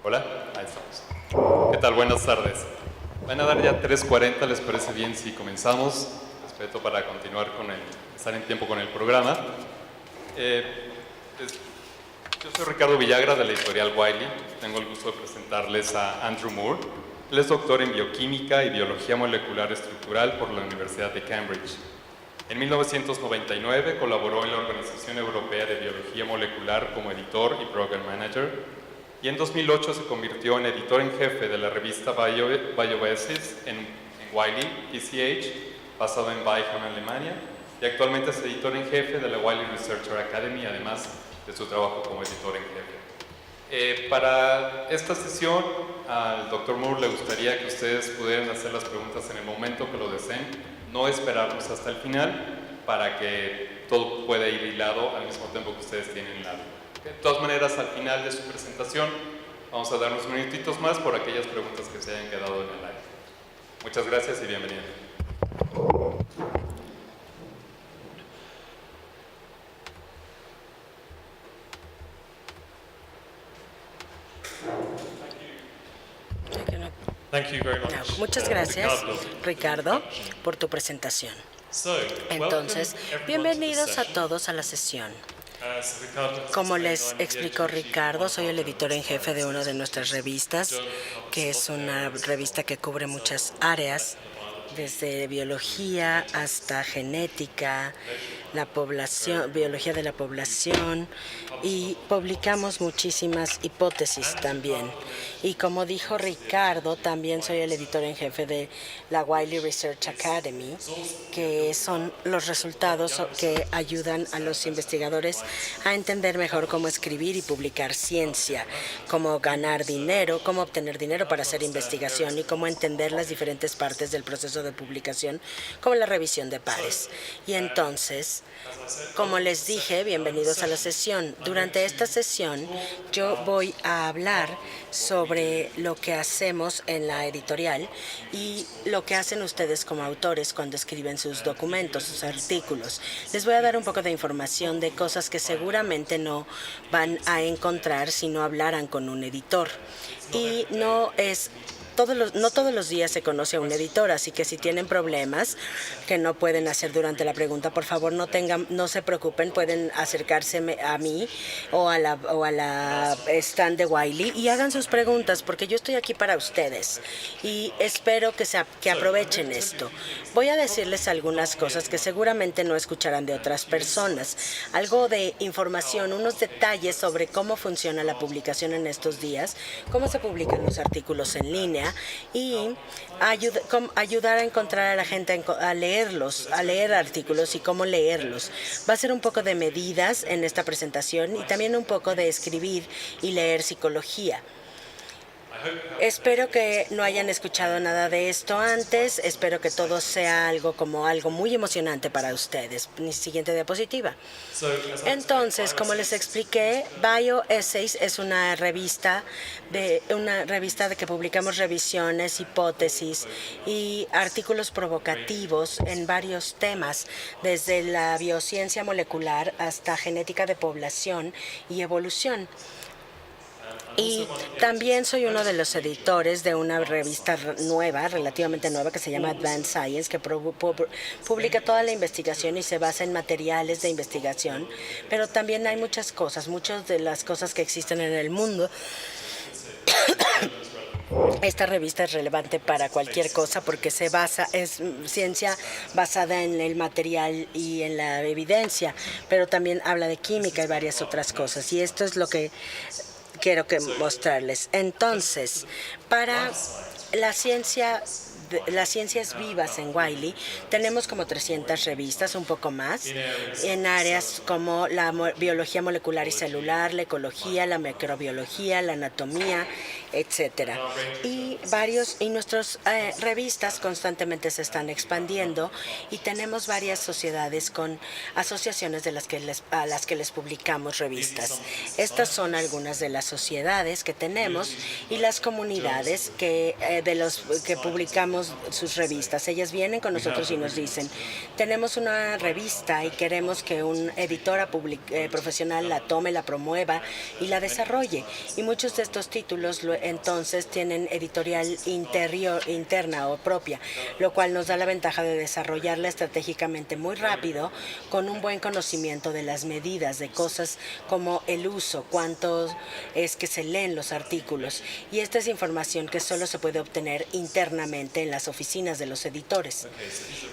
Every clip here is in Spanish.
Hola, ahí estamos. ¿Qué tal? Buenas tardes. Van a dar ya 3:40, ¿les parece bien si comenzamos? Respeto para continuar estar en tiempo con el programa. Yo soy Ricardo Villagra de la editorial Wiley. Tengo el gusto de presentarles a Andrew Moore. Él es doctor en bioquímica y biología molecular estructural por la Universidad de Cambridge. En 1999 colaboró en la Organización Europea de Biología Molecular como editor y program manager. Y en 2008 se convirtió en editor en jefe de la revista Biobasis en Wiley, PCH, basado en Weiham, Alemania, y actualmente es editor en jefe de la Wiley Researcher Academy, además de su trabajo como editor en jefe. Para esta sesión, al Dr. Moore le gustaría que ustedes pudieran hacer las preguntas en el momento que lo deseen, no esperarnos hasta el final, para que todo pueda ir hilado al mismo tiempo que ustedes tienen la... De todas maneras, al final de su presentación vamos a dar unos minutitos más por aquellas preguntas que se hayan quedado en el aire. Muchas gracias y bienvenido. Muchas gracias, Ricardo, por tu presentación. Entonces, bienvenidos a todos a la sesión. Como les explicó Ricardo, soy el editor en jefe de una de nuestras revistas, que es una revista que cubre muchas áreas, desde biología hasta genética, la población, biología de la población, y publicamos muchísimas hipótesis también. Y como dijo Ricardo, también soy el editor en jefe de la Wiley Research Academy, que son los resultados que ayudan a los investigadores a entender mejor cómo escribir y publicar ciencia, cómo ganar dinero, cómo obtener dinero para hacer investigación y cómo entender las diferentes partes del proceso de publicación, como la revisión de pares. Y entonces, como les dije, bienvenidos a la sesión. Durante esta sesión yo voy a hablar sobre lo que hacemos en la editorial y lo que hacen ustedes como autores cuando escriben sus documentos, sus artículos. Les voy a dar un poco de información de cosas que seguramente no van a encontrar si no hablaran con un editor. Y no todos los días se conoce a un editor, así que si tienen problemas que no pueden hacer durante la pregunta, por favor no se preocupen, pueden acercarse a mí o a la stand de Wiley y hagan sus preguntas, porque yo estoy aquí para ustedes y espero que aprovechen esto. Voy a decirles algunas cosas que seguramente no escucharán de otras personas, algo de información, unos detalles sobre cómo funciona la publicación en estos días, cómo se publican los artículos en línea, y ayudar a encontrar a la gente a leer artículos y cómo leerlos. Va a ser un poco de medidas en esta presentación y también un poco de escribir y leer psicología. Espero que no hayan escuchado nada de esto antes. Espero que todo sea algo muy emocionante para ustedes. Mi siguiente diapositiva. Entonces, como les expliqué, Bioessays es una revista de que publicamos revisiones, hipótesis y artículos provocativos en varios temas, desde la biociencia molecular hasta genética de población y evolución. Y también soy uno de los editores de una revista nueva, relativamente nueva, que se llama Advanced Science, que publica toda la investigación y se basa en materiales de investigación. Pero también hay muchas de las cosas que existen en el mundo. Esta revista es relevante para cualquier cosa porque es ciencia basada en el material y en la evidencia, pero también habla de química y varias otras cosas. Y esto es lo que quiero mostrarles. Entonces, para las ciencias vivas en Wiley, tenemos como 300 revistas, un poco más, en áreas como la biología molecular y celular, la ecología, la microbiología, la anatomía, etcétera. Y nuestras revistas constantemente se están expandiendo y tenemos varias sociedades con asociaciones a las que les publicamos revistas. Estas son algunas de las sociedades que tenemos y las comunidades que publicamos publicamos sus revistas. Ellas vienen con nosotros y nos dicen, tenemos una revista y queremos que una editora profesional la tome, la promueva y la desarrolle. Y muchos de estos títulos entonces tienen editorial interna o propia, lo cual nos da la ventaja de desarrollarla estratégicamente muy rápido, con un buen conocimiento de las medidas, de cosas como el uso, cuánto es que se leen los artículos. Y esta es información que solo se puede obtener internamente en las oficinas de los editores.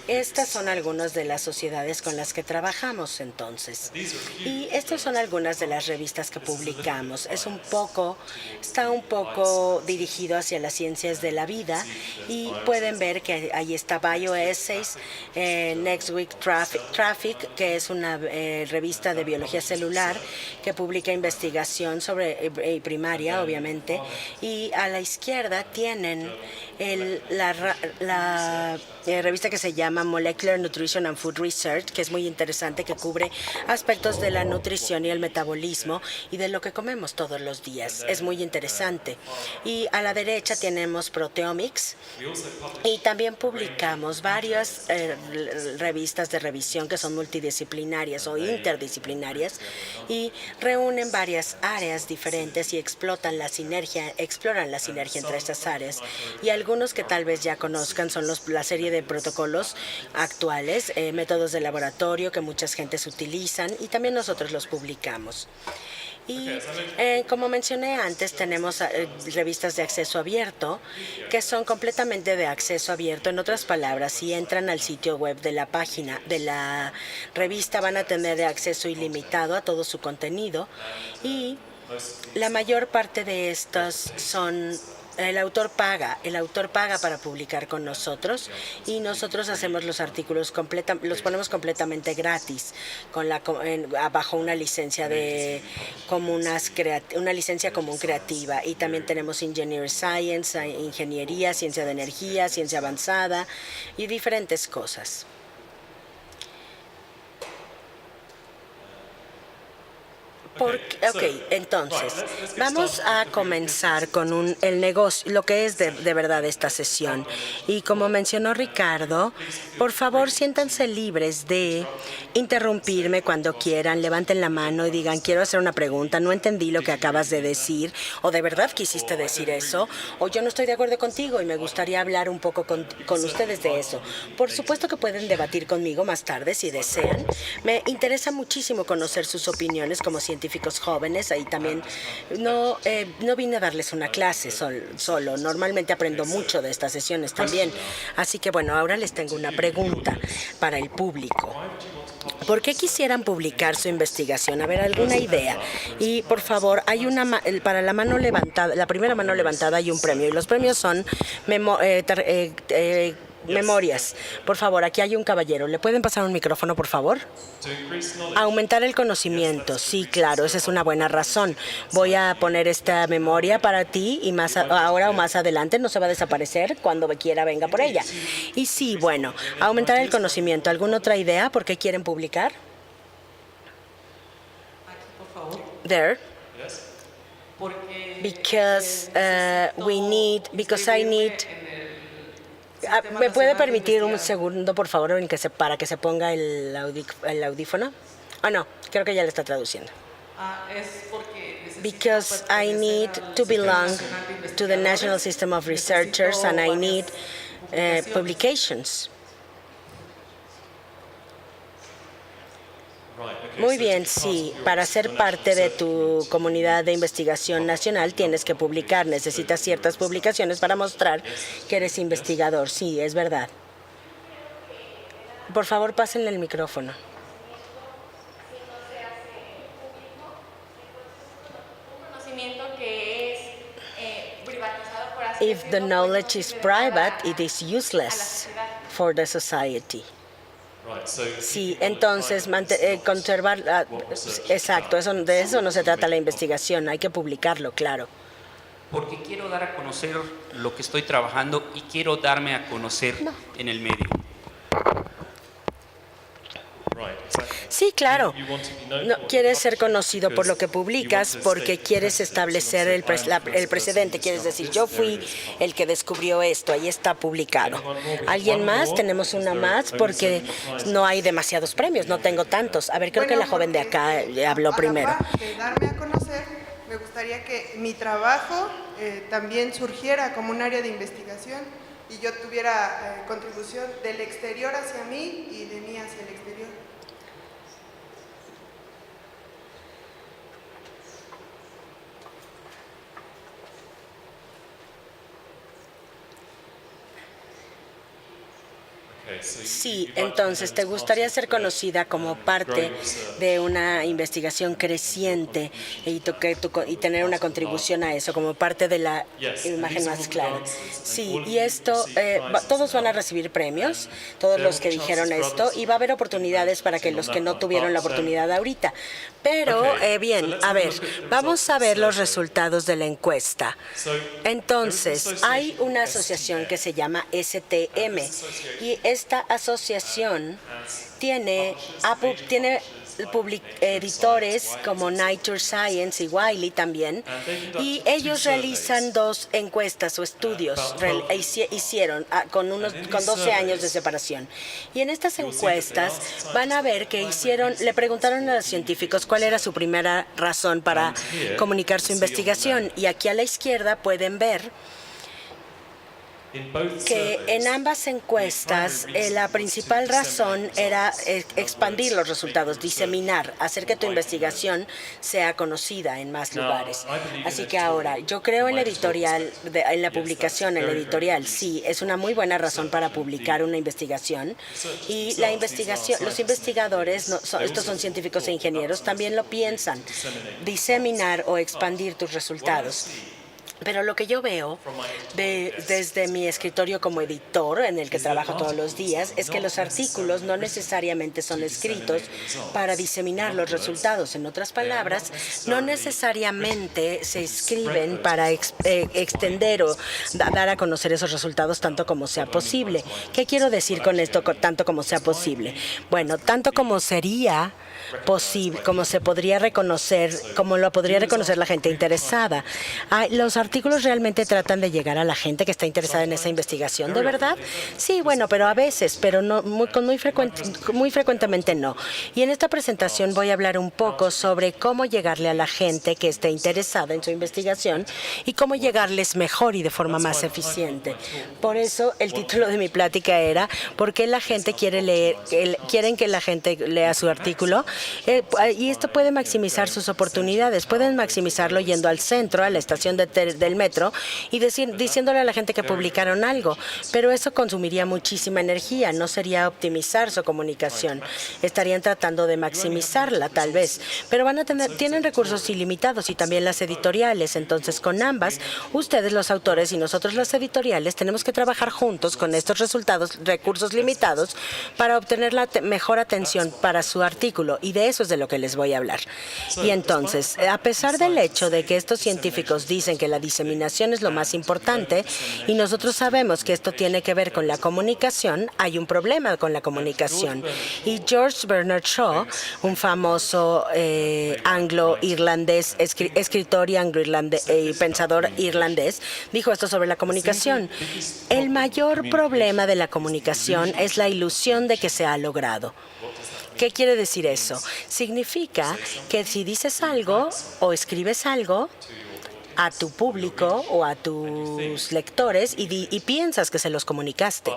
Estas son algunas de las sociedades con las que trabajamos entonces. Y estas son algunas de las revistas que publicamos. Está un poco dirigido hacia las ciencias de la vida y pueden ver que ahí está Bioessays, Next Week Traffic, que es una revista de biología celular que publica investigación sobre primaria, obviamente, y a la izquierda tienen la revista que se llama Molecular Nutrition and Food Research, que es muy interesante, que cubre aspectos de la nutrición y el metabolismo y de lo que comemos todos los días. Es muy interesante. Y a la derecha tenemos Proteomics y también publicamos varias revistas de revisión que son multidisciplinarias o interdisciplinarias y reúnen varias áreas diferentes y exploran la sinergia entre estas áreas. Y algunos que tal vez ya conozcan son la serie de protocolos actuales, métodos de laboratorio que muchas gentes utilizan y también nosotros los publicamos. Y como mencioné antes, tenemos revistas de acceso abierto que son completamente de acceso abierto. En otras palabras, si entran al sitio web de la página de la revista, van a tener acceso ilimitado a todo su contenido y la mayor parte de estos son... El autor paga para publicar con nosotros y nosotros hacemos los artículos los ponemos completamente gratis bajo una licencia una licencia común creativa, y también tenemos Engineering Science, ingeniería, ciencia de energía, ciencia avanzada y diferentes cosas. Entonces, vamos a comenzar con el negocio, lo que es de verdad esta sesión. Y como mencionó Ricardo, por favor, siéntanse libres de interrumpirme cuando quieran, levanten la mano y digan, quiero hacer una pregunta, no entendí lo que acabas de decir, o de verdad quisiste decir eso, o yo no estoy de acuerdo contigo y me gustaría hablar un poco con ustedes de eso. Por supuesto que pueden debatir conmigo más tarde si desean. Me interesa muchísimo conocer sus opiniones como científicos jóvenes. Ahí también no vine a darles una clase solo. Normalmente aprendo mucho de estas sesiones también. Así que bueno, ahora les tengo una pregunta para el público. ¿Por qué quisieran publicar su investigación? A ver, ¿alguna idea? Y por favor, hay para la mano levantada, la primera mano levantada hay un premio, y los premios son memorias. Por favor, aquí hay un caballero. ¿Le pueden pasar un micrófono, por favor? Aumentar el conocimiento. Sí, claro, esa es una buena razón. Voy a poner esta memoria para ti y ahora o más adelante no se va a desaparecer. Cuando quiera, venga por ella. Y sí, bueno, aumentar el conocimiento. ¿Alguna otra idea por qué quieren publicar? Aquí, por favor. There. Porque Because I need... ¿Me puede permitir un segundo, por favor, para que se ponga el audífono? No, creo que ya le está traduciendo. Es porque Because I need to belong to the National System of Researchers and I need publications. Muy bien, sí. Para ser parte de tu comunidad de investigación nacional tienes que publicar. Necesitas ciertas publicaciones para mostrar que eres investigador. Sí, es verdad. Por favor, pásenle el micrófono. If the knowledge is private, it is useless for the society. Sí, entonces conservar, exacto, de eso no se trata la investigación, hay que publicarlo, claro. Porque quiero dar a conocer lo que estoy trabajando y quiero darme a conocer en el medio. Sí, claro. No, quieres ser conocido por lo que publicas porque quieres establecer el precedente. Quieres decir, yo fui el que descubrió esto, ahí está publicado. ¿Alguien más? Tenemos una más porque no hay demasiados premios, no tengo tantos. A ver, creo que la joven de acá habló primero. De darme a conocer, me gustaría que mi trabajo también surgiera como un área de investigación y yo tuviera contribución del exterior hacia mí y de mí hacia el exterior. Sí, entonces, ¿te gustaría ser conocida como parte de una investigación creciente y tener una contribución a eso, como parte de la imagen más clara? Sí, y esto, todos van a recibir premios, todos los que dijeron esto, y va a haber oportunidades para que los que no tuvieron la oportunidad ahorita. Pero, bien, a ver, vamos a ver los resultados de la encuesta. Entonces, hay una asociación que se llama STM, y esta asociación tiene editores como Nature Science y Wiley también, y ellos realizan 2 encuestas o estudios, hicieron con 12 años de separación. Y en estas encuestas van a ver que le preguntaron a los científicos cuál era su primera razón para comunicar su investigación, y aquí a la izquierda pueden ver que en ambas encuestas la principal razón era expandir los resultados, diseminar, hacer que tu investigación sea conocida en más lugares. Así que ahora, yo creo en la editorial, en la publicación, en la editorial, sí, es una muy buena razón para publicar una investigación. Y la investigación, los investigadores, estos son científicos e ingenieros, también lo piensan, diseminar o expandir tus resultados. Pero lo que yo veo desde mi escritorio como editor, en el que trabajo todos los días, es que los artículos no necesariamente son escritos para diseminar los resultados. En otras palabras, no necesariamente se escriben para extender o dar a conocer esos resultados tanto como sea posible. ¿Qué quiero decir con esto, tanto como sea posible? Bueno, tanto como sería posible, como se podría reconocer, como lo podría reconocer la gente interesada. Los artículos realmente tratan de llegar a la gente que está interesada en esa investigación, ¿de verdad? Sí, bueno, pero a veces, pero no muy frecuentemente no. Y en esta presentación voy a hablar un poco sobre cómo llegarle a la gente que esté interesada en su investigación y cómo llegarles mejor y de forma más eficiente. Por eso el título de mi plática era ¿por qué la gente quieren que la gente lea su artículo? Y esto puede maximizar sus oportunidades. Pueden maximizarlo yendo al centro, a la estación del metro, y diciéndole a la gente que publicaron algo. Pero eso consumiría muchísima energía, no sería optimizar su comunicación. Estarían tratando de maximizarla, tal vez. Pero tienen recursos ilimitados y también las editoriales. Entonces, con ambas, ustedes, los autores, y nosotros, las editoriales, tenemos que trabajar juntos con estos recursos limitados, para obtener la mejor atención para su artículo. Y de eso es de lo que les voy a hablar. Y entonces, a pesar del hecho de que estos científicos dicen que la diseminación es lo más importante, y nosotros sabemos que esto tiene que ver con la comunicación, hay un problema con la comunicación. Y George Bernard Shaw, un famoso anglo-irlandés, escritor y pensador irlandés, dijo esto sobre la comunicación. El mayor problema de la comunicación es la ilusión de que se ha logrado. ¿Qué quiere decir eso? Significa que si dices algo o escribes algo a tu público o a tus lectores y piensas que se los comunicaste,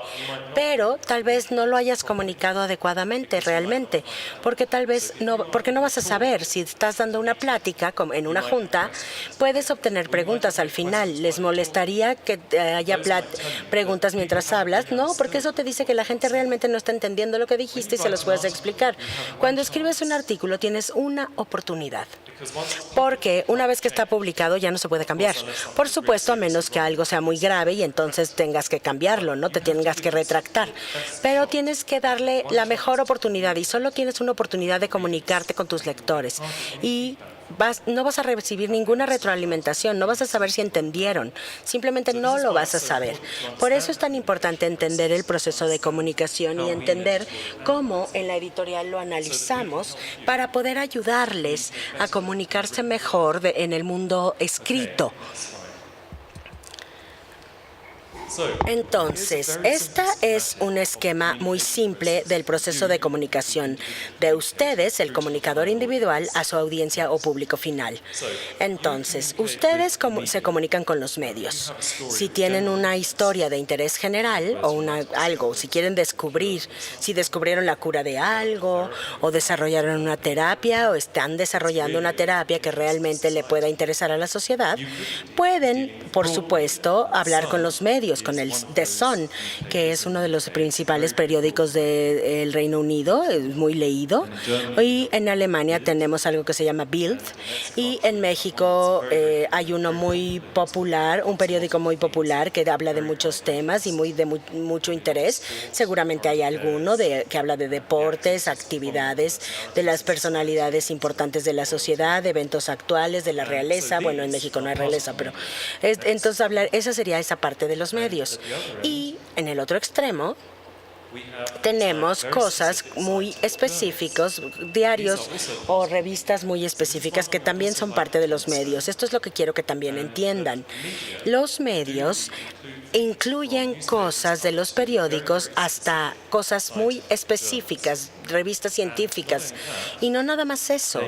pero tal vez no lo hayas comunicado adecuadamente realmente, porque no vas a saber. Si estás dando una plática en una junta, puedes obtener preguntas al final. ¿Les molestaría que haya preguntas mientras hablas? No, porque eso te dice que la gente realmente no está entendiendo lo que dijiste y se los puedes explicar. Cuando escribes un artículo tienes una oportunidad, porque una vez que está publicado ya no se puede cambiar. Por supuesto, a menos que algo sea muy grave y entonces tengas que cambiarlo, no te tengas que retractar. Pero tienes que darle la mejor oportunidad, y solo tienes una oportunidad de comunicarte con tus lectores. Y no vas a recibir ninguna retroalimentación, no vas a saber si entendieron, simplemente no lo vas a saber. Por eso es tan importante entender el proceso de comunicación y entender cómo en la editorial lo analizamos para poder ayudarles a comunicarse mejor en el mundo escrito. Entonces, esta es un esquema muy simple del proceso de comunicación de ustedes, el comunicador individual, a su audiencia o público final. Entonces, ustedes se comunican con los medios. Si tienen una historia de interés general o algo, si quieren descubrir, si descubrieron la cura de algo o desarrollaron una terapia o están desarrollando una terapia que realmente le pueda interesar a la sociedad, pueden, por supuesto, hablar con los medios, con el The Sun, que es uno de los principales periódicos del Reino Unido, es muy leído. Y en Alemania tenemos algo que se llama Bild, y en México hay uno muy popular, un periódico muy popular que habla de muchos temas y de mucho interés. Seguramente hay alguno que habla de deportes, actividades, de las personalidades importantes de la sociedad, de eventos actuales, de la realeza. Bueno, en México no hay realeza, pero entonces esa sería esa parte de los medios. Y en el otro extremo tenemos cosas muy específicas, diarios o revistas muy específicas que también son parte de los medios. Esto es lo que quiero que también entiendan. Los medios incluyen cosas de los periódicos hasta cosas muy específicas, revistas científicas. Y no nada más eso.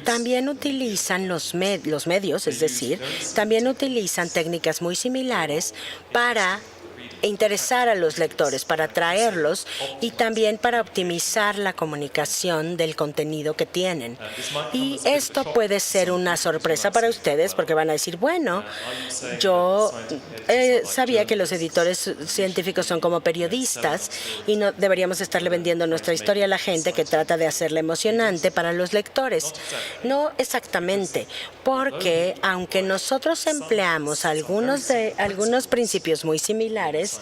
También utilizan los medios, es decir, también utilizan técnicas muy similares para interesar a los lectores, para atraerlos y también para optimizar la comunicación del contenido que tienen. Y esto puede ser una sorpresa para ustedes porque van a decir, bueno, yo sabía que los editores científicos son como periodistas y no deberíamos estarle vendiendo nuestra historia a la gente que trata de hacerla emocionante para los lectores. No exactamente, porque aunque nosotros empleamos algunos principios muy similares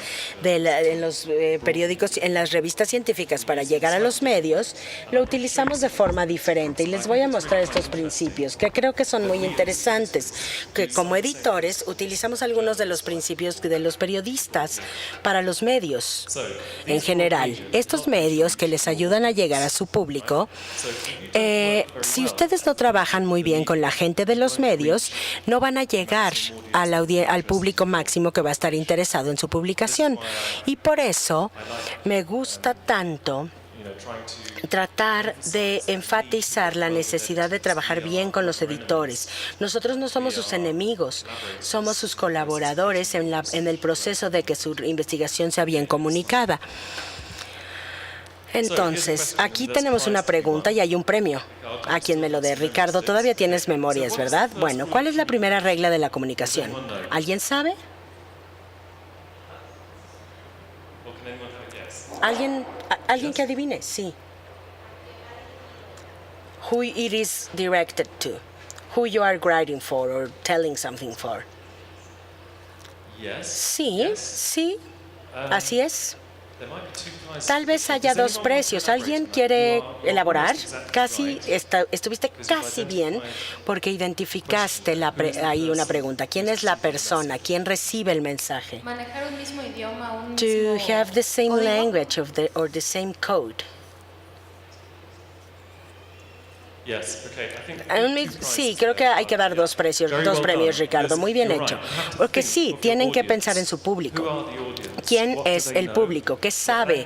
en los periódicos, en las revistas científicas para llegar a los medios, lo utilizamos de forma diferente. Y les voy a mostrar estos principios que creo que son muy interesantes, que como editores utilizamos algunos de los principios de los periodistas para los medios en general. Estos medios que les ayudan a llegar a su público, si ustedes no trabajan muy bien con la gente de los medios, no van a llegar al público máximo que va a estar interesado en su publicación. Y por eso me gusta tanto tratar de enfatizar la necesidad de trabajar bien con los editores. Nosotros no somos sus enemigos, somos sus colaboradores en el proceso de que su investigación sea bien comunicada. Entonces, aquí tenemos una pregunta y hay un premio a quien me lo dé. Ricardo, todavía tienes memorias, ¿verdad? Bueno, ¿cuál es la primera regla de la comunicación? ¿Alguien sabe? ¿Alguien que adivine? Sí. Who it is directed to. Who you are writing for or telling something for. Sí, sí, así es. Tal vez haya dos precios. ¿Alguien quiere elaborar? Estuviste casi bien porque identificaste ahí una pregunta. ¿Quién es la persona? ¿Quién recibe el mensaje? Manejar un mismo idioma, un To mismo have the same código. language or the same code. Sí, creo que hay que dar dos premios, Ricardo. Muy bien hecho. Porque sí, tienen que pensar en su público. ¿Quién es el público? ¿Qué sabe?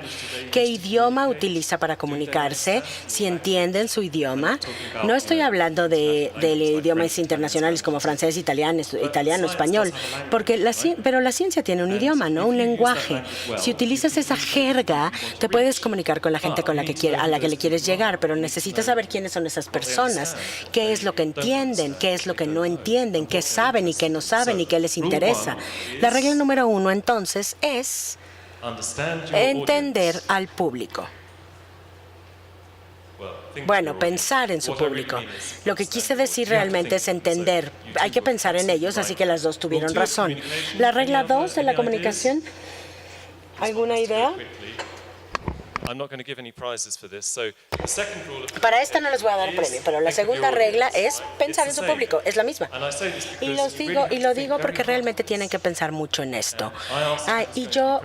¿Qué idioma utiliza para comunicarse? Si entienden su idioma. No estoy hablando de idiomas internacionales como francés, italiano, español, pero la ciencia tiene un idioma, ¿no? Un lenguaje. Si utilizas esa jerga, te puedes comunicar con la gente a la que le quieres llegar, pero necesitas saber quiénes son esas personas, qué es lo que entienden, qué es lo que no entienden, qué saben y qué no saben y qué les interesa. La regla número 1, entonces, es entender al público. Bueno, pensar en su público. Lo que quise decir realmente es entender. Hay que pensar en ellos, así que las dos tuvieron razón. La regla 2 de la comunicación, ¿alguna idea? Para esta no les voy a dar premio, pero la segunda regla es pensar en su público, es la misma. Y lo digo porque realmente tienen que pensar mucho en esto. Y yo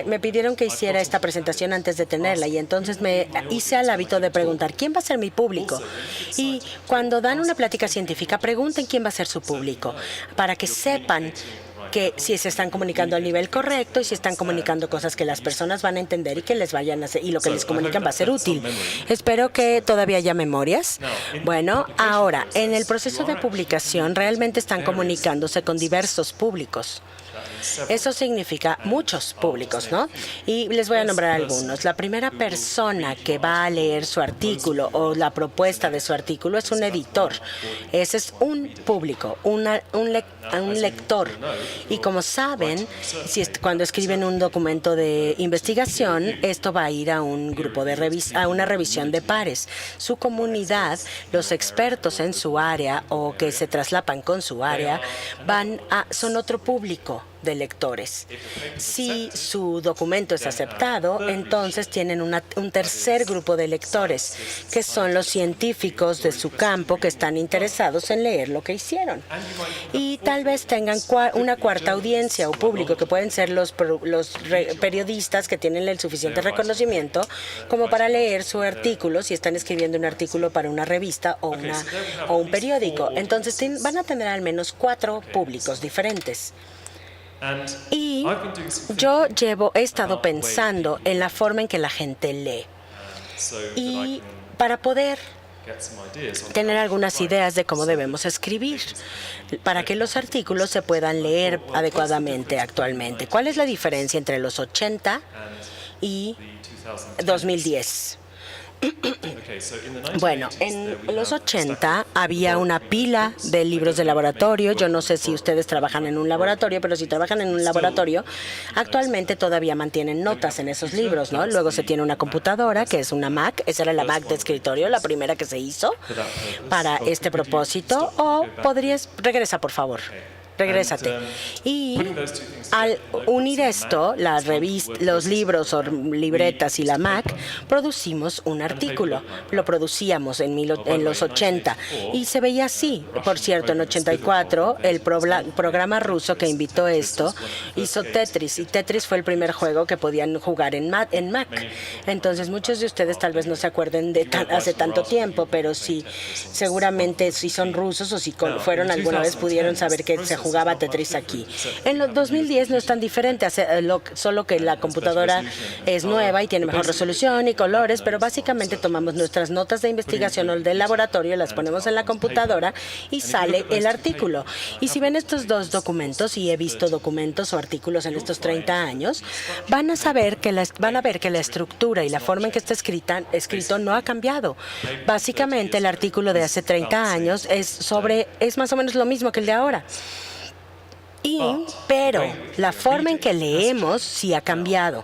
me pidieron que hiciera esta presentación antes de tenerla, y entonces me hice al hábito de preguntar quién va a ser mi público. Y cuando dan una plática científica, pregunten quién va a ser su público, para que sepan que si se están comunicando al nivel correcto y si están comunicando cosas que las personas van a entender y que les vayan a hacer, y lo que les comunican va a ser útil. Espero que todavía haya memorias. Bueno, ahora, en el proceso de publicación realmente están comunicándose con diversos públicos. Eso significa muchos públicos, ¿no? Y les voy a nombrar algunos. La primera persona que va a leer su artículo o la propuesta de su artículo es un editor. Ese es un público, un lector. Y como saben, cuando escriben un documento de investigación, esto va a ir a un grupo a una revisión de pares. Su comunidad, los expertos en su área o que se traslapan con su área, son otro público de lectores. Si su documento es aceptado, entonces tienen un tercer grupo de lectores, que son los científicos de su campo que están interesados en leer lo que hicieron. Y tal vez tengan una cuarta audiencia o público, que pueden ser los periodistas que tienen el suficiente reconocimiento como para leer su artículo, si están escribiendo un artículo para una revista o un periódico. Entonces van a tener al menos 4 públicos diferentes. Y yo he estado pensando en la forma en que la gente lee. Y para poder tener algunas ideas de cómo debemos escribir, para que los artículos se puedan leer adecuadamente actualmente. ¿Cuál es la diferencia entre los 80 y 2010? Bueno, en los 80 había una pila de libros de laboratorio. Yo no sé si ustedes trabajan en un laboratorio, pero si trabajan en un laboratorio, actualmente todavía mantienen notas en esos libros, ¿no? Luego se tiene una computadora, que es una Mac. Esa era la Mac de escritorio, la primera que se hizo para este propósito. O regresa, por favor. Regrésate. Y al unir esto, los libros o libretas y la Mac, producimos un artículo. Lo producíamos en los 80 y se veía así. Por cierto, en 84, el programa ruso que invitó esto hizo Tetris, y Tetris fue el primer juego que podían jugar en Mac. Entonces, muchos de ustedes tal vez no se acuerden de hace tanto tiempo, pero sí, seguramente si son rusos o si fueron alguna vez, pudieron saber que se jugaba Tetris aquí. En los 2010 no es tan diferente, solo que la computadora es nueva y tiene mejor resolución y colores, pero básicamente tomamos nuestras notas de investigación o del laboratorio, las ponemos en la computadora y sale el artículo. Y si ven estos dos documentos, y he visto documentos o artículos en estos 30 años, van a ver que la estructura y la forma en que está escrito no ha cambiado. Básicamente, el artículo de hace 30 años es más o menos lo mismo que el de ahora. Pero la forma en que leemos sí ha cambiado.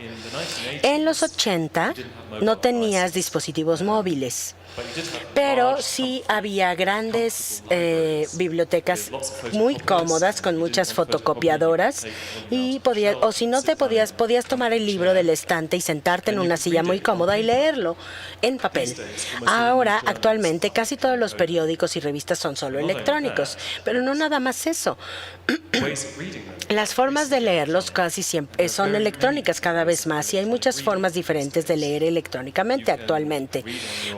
En los 80 no tenías dispositivos móviles, pero sí había grandes bibliotecas muy cómodas con muchas fotocopiadoras, y podías tomar el libro del estante y sentarte en una silla muy cómoda y leerlo en papel. Ahora, actualmente, casi todos los periódicos y revistas son solo electrónicos, pero no nada más eso. Las formas de leerlos casi siempre son electrónicas cada vez más, y hay muchas formas diferentes de leer electrónicamente actualmente.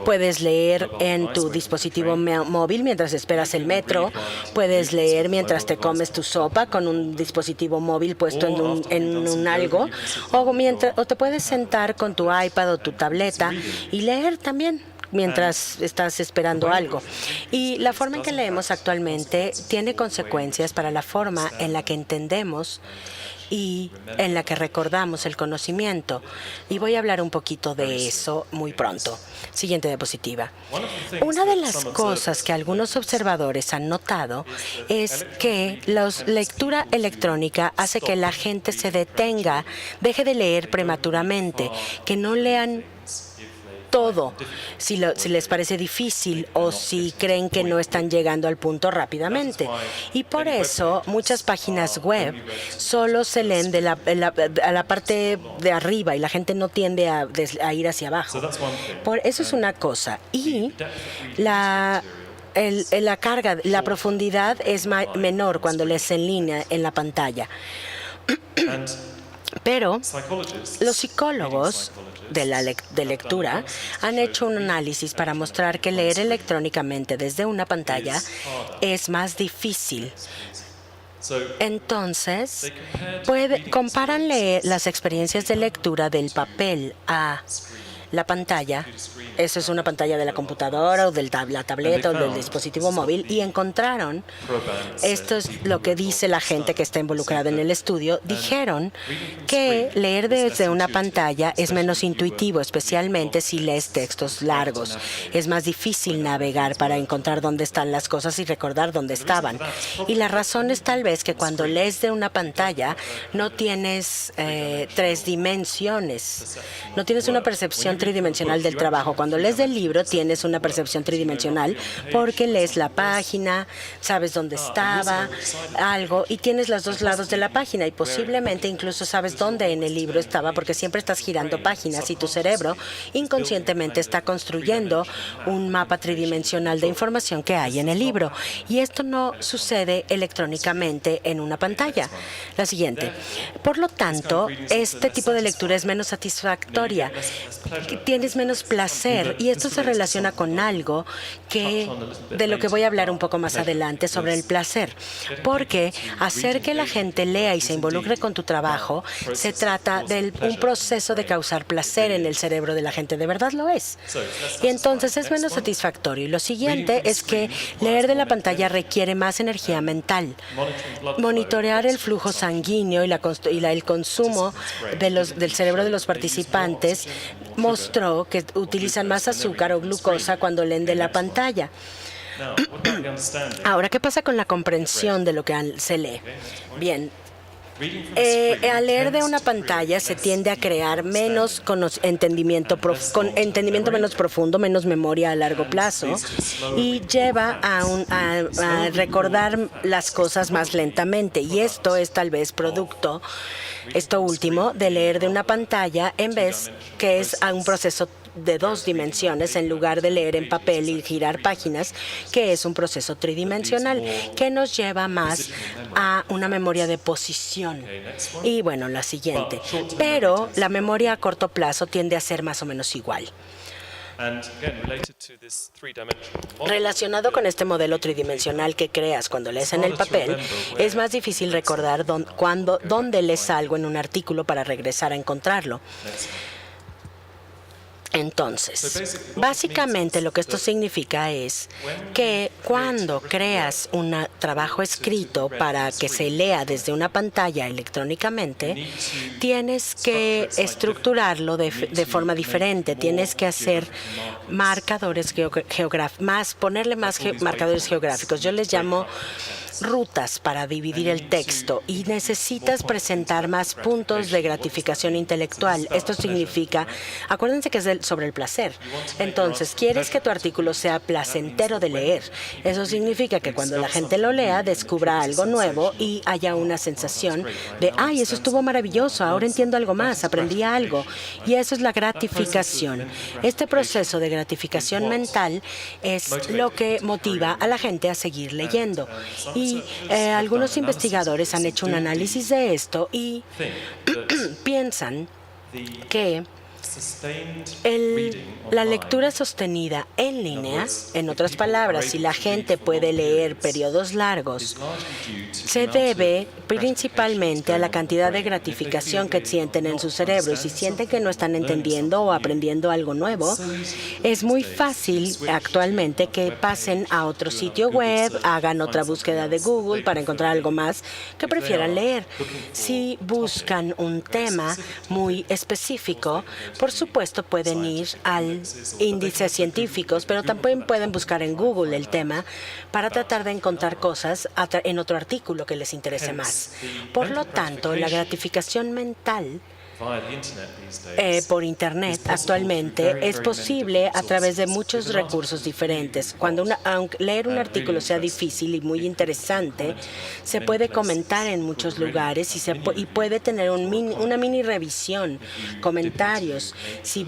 Puedes leer en tu dispositivo móvil mientras esperas el metro, puedes leer mientras te comes tu sopa con un dispositivo móvil puesto en un algo, o te puedes sentar con tu iPad o tu tableta y leer también mientras estás esperando algo. Y la forma en que leemos actualmente tiene consecuencias para la forma en la que entendemos y en la que recordamos el conocimiento. Y voy a hablar un poquito de eso muy pronto. Siguiente diapositiva. Una de las cosas que algunos observadores han notado es que la lectura electrónica hace que la gente se detenga, deje de leer prematuramente, que no lean todo, si les parece difícil o si creen que no están llegando al punto rápidamente. Y por eso muchas páginas web solo se leen a la parte de arriba y la gente no tiende a ir hacia abajo. Eso es una cosa. Y la carga, la profundidad es menor cuando lees en línea en la pantalla. Pero los psicólogos de lectura han hecho un análisis para mostrar que leer electrónicamente desde una pantalla es más difícil. Entonces, comparan las experiencias de lectura del papel a la pantalla. Eso es una pantalla de la computadora o de la tableta o del dispositivo móvil, y encontraron, esto es lo que dice la gente que está involucrada en el estudio, dijeron que leer desde una pantalla es menos intuitivo, especialmente si lees textos largos. Es más difícil navegar para encontrar dónde están las cosas y recordar dónde estaban. Y la razón es tal vez que cuando lees de una pantalla no tienes 3 dimensiones, no tienes una percepción tridimensional del trabajo. Cuando lees del libro tienes una percepción tridimensional porque lees la página, sabes dónde estaba algo y tienes los 2 lados de la página y posiblemente incluso sabes dónde en el libro estaba porque siempre estás girando páginas y tu cerebro inconscientemente está construyendo un mapa tridimensional de información que hay en el libro. Y esto no sucede electrónicamente en una pantalla. La siguiente. Por lo tanto, este tipo de lectura es menos satisfactoria. Tienes menos placer, y esto se relaciona con algo de lo que voy a hablar un poco más adelante sobre el placer, porque hacer que la gente lea y se involucre con tu trabajo se trata de un proceso de causar placer en el cerebro de la gente, de verdad lo es. Y entonces es menos satisfactorio. Y lo siguiente es que leer de la pantalla requiere más energía mental. Monitorear el flujo sanguíneo y el consumo del cerebro de los participantes mostró que utilizan más azúcar o glucosa cuando leen de la pantalla. Ahora, ¿qué pasa con la comprensión de lo que se lee? Bien. Al leer de una pantalla se tiende a crear menos entendimiento menos profundo, menos memoria a largo plazo, y lleva a recordar las cosas más lentamente. Y esto es tal vez producto, esto último, de leer de una pantalla en vez que es un proceso de 2 dimensiones en lugar de leer en papel y girar páginas, que es un proceso tridimensional que nos lleva más a una memoria de posición. Y bueno, la siguiente. Pero la memoria a corto plazo tiende a ser más o menos igual. Relacionado con este modelo tridimensional que creas cuando lees en el papel, es más difícil recordar dónde lees algo en un artículo para regresar a encontrarlo. Entonces, básicamente lo que esto significa es que cuando creas un trabajo escrito para que se lea desde una pantalla electrónicamente, tienes que estructurarlo de forma diferente. Tienes que hacer marcadores geográficos, ponerle más marcadores geográficos. Yo les llamo rutas para dividir el texto, y necesitas presentar más puntos de gratificación intelectual. Esto significa, acuérdense que es sobre el placer. Entonces, quieres que tu artículo sea placentero de leer. Eso significa que cuando la gente lo lea, descubra algo nuevo y haya una sensación de, ¡ay, eso estuvo maravilloso! Ahora entiendo algo más, aprendí algo. Y eso es la gratificación. Este proceso de gratificación mental es lo que motiva a la gente a seguir leyendo. Y algunos investigadores han hecho un análisis de esto y piensan que la lectura sostenida en línea, en otras palabras, si la gente puede leer periodos largos, se debe principalmente a la cantidad de gratificación que sienten en su cerebro. Y si sienten que no están entendiendo o aprendiendo algo nuevo, es muy fácil actualmente que pasen a otro sitio web, hagan otra búsqueda de Google para encontrar algo más que prefieran leer. Si buscan un tema muy específico, por supuesto pueden ir al índices científicos, pero también pueden buscar en Google el tema para tratar de encontrar cosas en otro artículo que les interese más. Por lo tanto, la gratificación mental por Internet actualmente es posible a través de muchos recursos diferentes. Aunque leer un artículo sea difícil y muy interesante, se puede comentar en muchos lugares y puede tener una mini revisión, comentarios. Si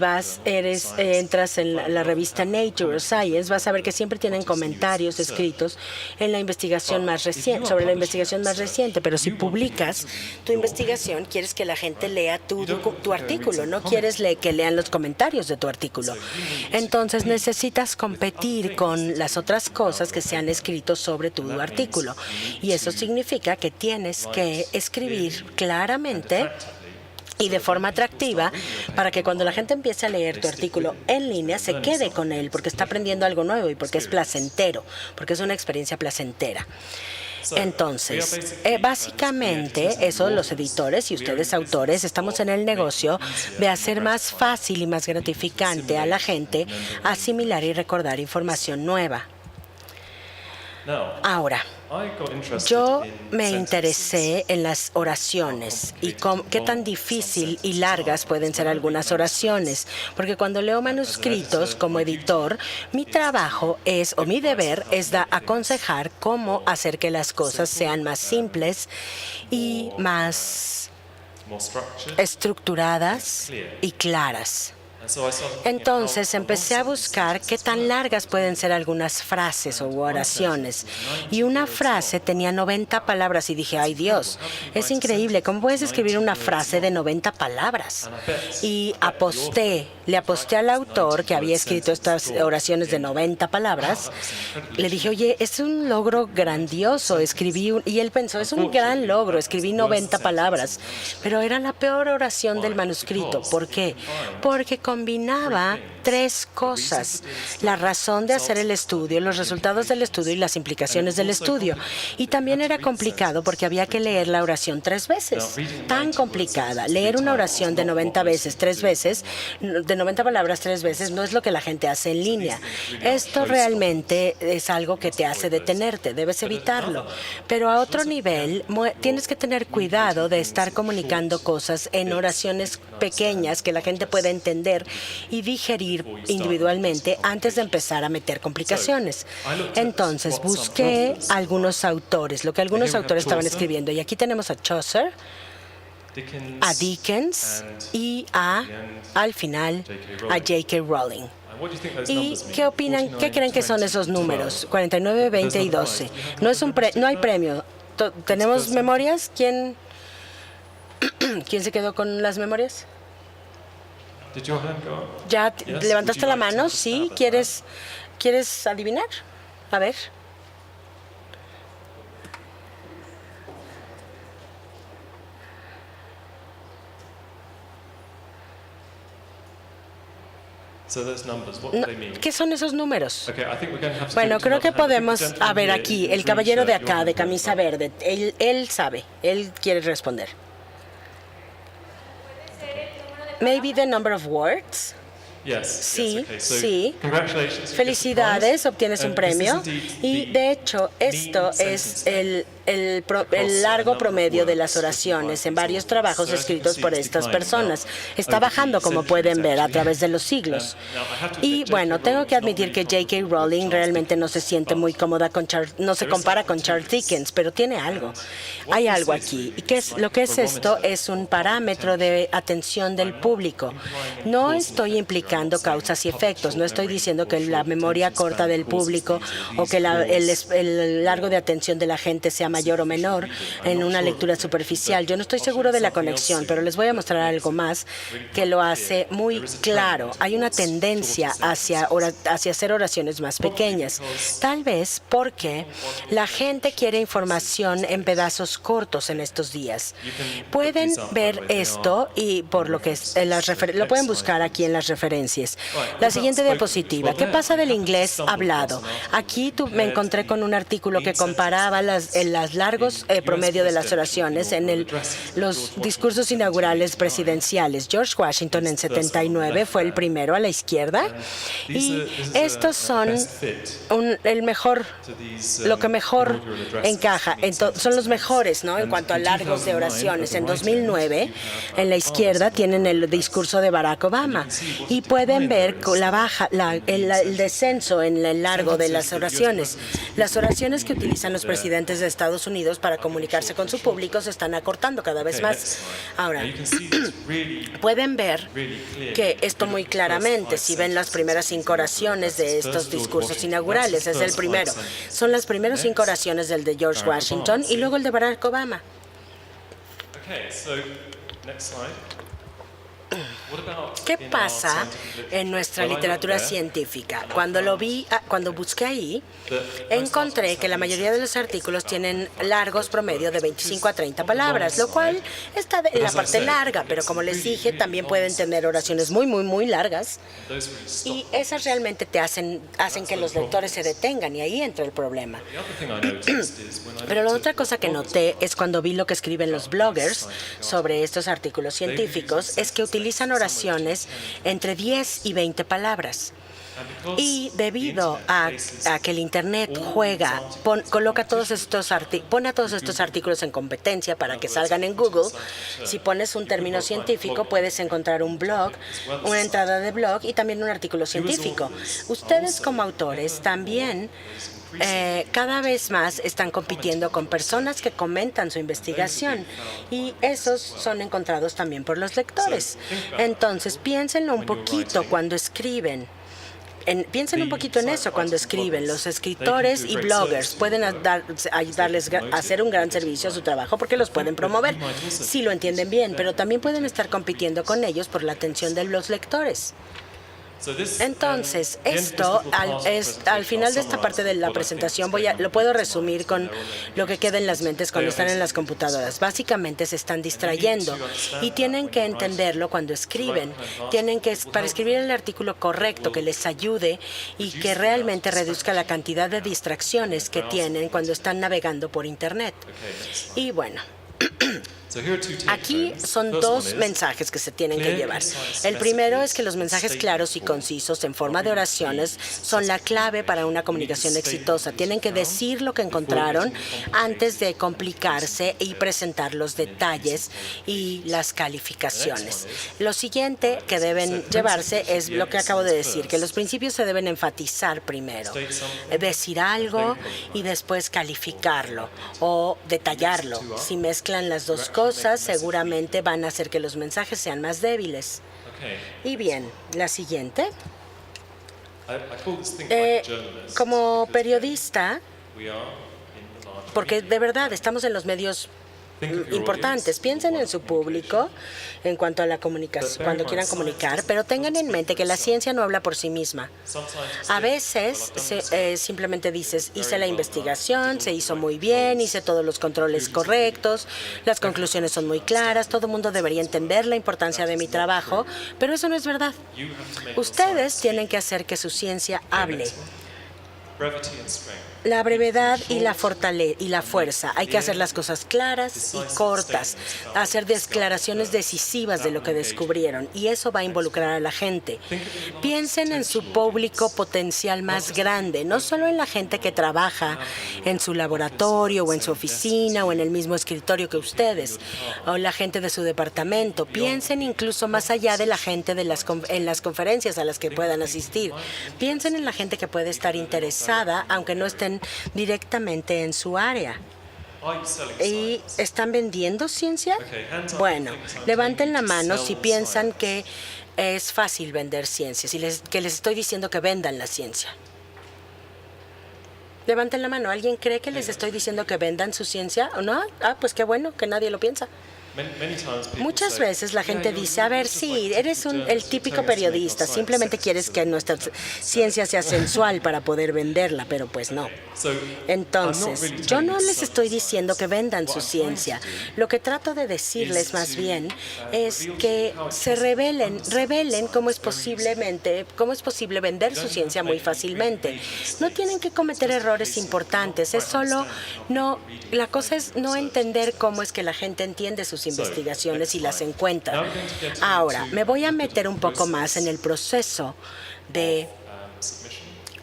entras en la revista Nature o Science, vas a ver que siempre tienen comentarios escritos en la investigación más reciente, sobre la investigación más reciente. Pero si publicas tu investigación, quieres que la gente lea tu artículo, no quieres que lean los comentarios de tu artículo. Entonces necesitas competir con las otras cosas que se han escrito sobre tu artículo. Y eso significa que tienes que escribir claramente y de forma atractiva para que cuando la gente empiece a leer tu artículo en línea se quede con él porque está aprendiendo algo nuevo y porque es placentero, porque es una experiencia placentera. Entonces, básicamente, eso los editores y ustedes autores estamos en el negocio de hacer más fácil y más gratificante a la gente asimilar y recordar información nueva. Ahora, yo me interesé en las oraciones y qué tan difícil y largas pueden ser algunas oraciones, porque cuando leo manuscritos como editor, mi trabajo mi deber es aconsejar cómo hacer que las cosas sean más simples y más estructuradas y claras. Entonces empecé a buscar qué tan largas pueden ser algunas frases o oraciones. Y una frase tenía 90 palabras y dije, ¡ay Dios! Es increíble, ¿cómo puedes escribir una frase de 90 palabras? Y le aposté al autor que había escrito estas oraciones de 90 palabras. Le dije, oye, es un logro grandioso. Y él pensó, es un gran logro, escribí 90 palabras. Pero era la peor oración del manuscrito. ¿Por qué? Porque combinaba tres cosas: la razón de hacer el estudio, los resultados del estudio y las implicaciones del estudio. Y también era complicado porque había que leer la oración 3 veces. Tan complicada. Leer una oración de 90 veces, 3 veces, de 90 palabras 3 veces, no es lo que la gente hace en línea. Esto realmente es algo que te hace detenerte. Debes evitarlo. Pero a otro nivel, tienes que tener cuidado de estar comunicando cosas en oraciones pequeñas que la gente pueda entender y digerir individualmente antes de empezar a meter complicaciones. Entonces busqué algunos autores, lo que algunos autores estaban escribiendo. Y aquí tenemos a Chaucer, a Dickens y al final, a J.K. Rowling. ¿Y qué opinan? ¿Qué creen que son esos números? 49, 20 y 12. No hay premio. ¿Tenemos memorias? ¿Quién se quedó con las memorias? ¿Ya levantaste la mano? ¿Sí? ¿Quieres adivinar? A ver. ¿Qué son esos números? Bueno, creo que podemos... A ver, aquí, el caballero de acá, de camisa verde, él sabe, él quiere responder. Maybe the number of words. Sí, sí. Felicidades, obtienes un premio. Y de hecho, esto es el largo promedio de las oraciones en varios trabajos escritos por estas personas. Está bajando, como pueden ver, a través de los siglos. Y bueno, tengo que admitir que J.K. Rowling realmente no se siente muy cómoda no se compara con Charles Dickens, pero tiene algo. Hay algo aquí. ¿Y lo que es esto? Es un parámetro de atención del público. No estoy implicando causas y efectos. No estoy diciendo que la memoria corta del público o que el largo de atención de la gente sea mayor o menor en una lectura superficial. Yo no estoy seguro de la conexión, pero les voy a mostrar algo más que lo hace muy claro. Hay una tendencia hacia hacer oraciones más pequeñas. Tal vez porque la gente quiere información en pedazos cortos en estos días. Pueden ver esto y por lo que lo pueden buscar aquí en las referencias. La siguiente diapositiva. ¿Qué pasa del inglés hablado? Aquí me encontré con un artículo que comparaba las los largos promedio de las oraciones en los discursos inaugurales presidenciales. George Washington en 79 fue el primero a la izquierda, y estos son lo que mejor encaja. Son los mejores, ¿no? En cuanto a largos de oraciones. En 2009, en la izquierda tienen el discurso de Barack Obama, y pueden ver el descenso en el largo de las oraciones. Las oraciones que utilizan los presidentes de Estados Unidos para comunicarse con su público se están acortando cada vez más. Ahora, pueden ver que esto muy claramente, si ven las primeras 5 oraciones de estos discursos inaugurales, es el primero. Son las primeras 5 oraciones del de George Washington y luego el de Barack Obama. ¿Qué pasa en nuestra literatura científica? Cuando busqué ahí, encontré que la mayoría de los artículos tienen largos promedio de 25 a 30 palabras, lo cual está en la parte larga, pero como les dije, también pueden tener oraciones muy, muy, muy largas, y esas realmente hacen que los lectores se detengan, y ahí entra el problema. Pero la otra cosa que noté es cuando vi lo que escriben los bloggers sobre estos artículos científicos, es que utilizan oraciones entre 10 y 20 palabras. Y debido a que el Internet pone a todos estos artículos en competencia para que salgan en Google, si pones un término científico, puedes encontrar un blog, una entrada de blog y también un artículo científico. Ustedes como autores también cada vez más están compitiendo con personas que comentan su investigación, y esos son encontrados también por los lectores. Entonces, piénsenlo un poquito cuando escriben. Piensen un poquito en eso cuando escriben. Los escritores y bloggers pueden ayudarles a hacer un gran servicio a su trabajo porque los pueden promover, si lo entienden bien, pero también pueden estar compitiendo con ellos por la atención de los lectores. Entonces, esto, al final de esta parte de la presentación, lo puedo resumir con lo que queda en las mentes cuando están en las computadoras. Básicamente se están distrayendo, y tienen que entenderlo cuando escriben. Para escribir el artículo correcto que les ayude y que realmente reduzca la cantidad de distracciones que tienen cuando están navegando por Internet. Y bueno, aquí son 2 mensajes que se tienen que llevar. El primero es que los mensajes claros y concisos en forma de oraciones son la clave para una comunicación exitosa. Tienen que decir lo que encontraron antes de complicarse y presentar los detalles y las calificaciones. Lo siguiente que deben llevarse es lo que acabo de decir, que los principios se deben enfatizar primero. Decir algo y después calificarlo o detallarlo. Si mezclan las dos cosas, seguramente van a hacer que los mensajes sean más débiles. Y bien, la siguiente. Como periodista, porque de verdad estamos en los medios importantes, piensen en su público en cuanto a la comunicación, cuando quieran comunicar, pero tengan en mente que la ciencia no habla por sí misma. A veces simplemente dices, hice la investigación, se hizo muy bien, hice todos los controles correctos, las conclusiones son muy claras, todo el mundo debería entender la importancia de mi trabajo, pero eso no es verdad. Ustedes tienen que hacer que su ciencia hable. La brevedad y la fuerza. Hay que hacer las cosas claras y cortas, hacer declaraciones decisivas de lo que descubrieron, y eso va a involucrar a la gente. Piensen en su público potencial más grande, no solo en la gente que trabaja en su laboratorio o en su oficina o en el mismo escritorio que ustedes, o la gente de su departamento. Piensen incluso más allá de la gente en las conferencias a las que puedan asistir. Piensen en la gente que puede estar interesada, aunque no estén directamente en su área. ¿Y están vendiendo ciencia? Bueno, levanten la mano si piensan que es fácil vender ciencia, que les estoy diciendo que vendan la ciencia. Levanten la mano. ¿Alguien cree que les estoy diciendo que vendan su ciencia o no? Pues qué bueno que nadie lo piensa. Muchas veces la gente dice, a ver, sí, eres el típico periodista, simplemente quieres que nuestra ciencia sea sensual para poder venderla, pero pues no. Entonces, yo no les estoy diciendo que vendan su ciencia. Lo que trato de decirles más bien es que se revelen cómo es posible vender su ciencia muy fácilmente. No tienen que cometer errores importantes, la cosa es no entender cómo es que la gente entiende sus investigaciones y las encuentra. Ahora, me voy a meter un poco más en el proceso de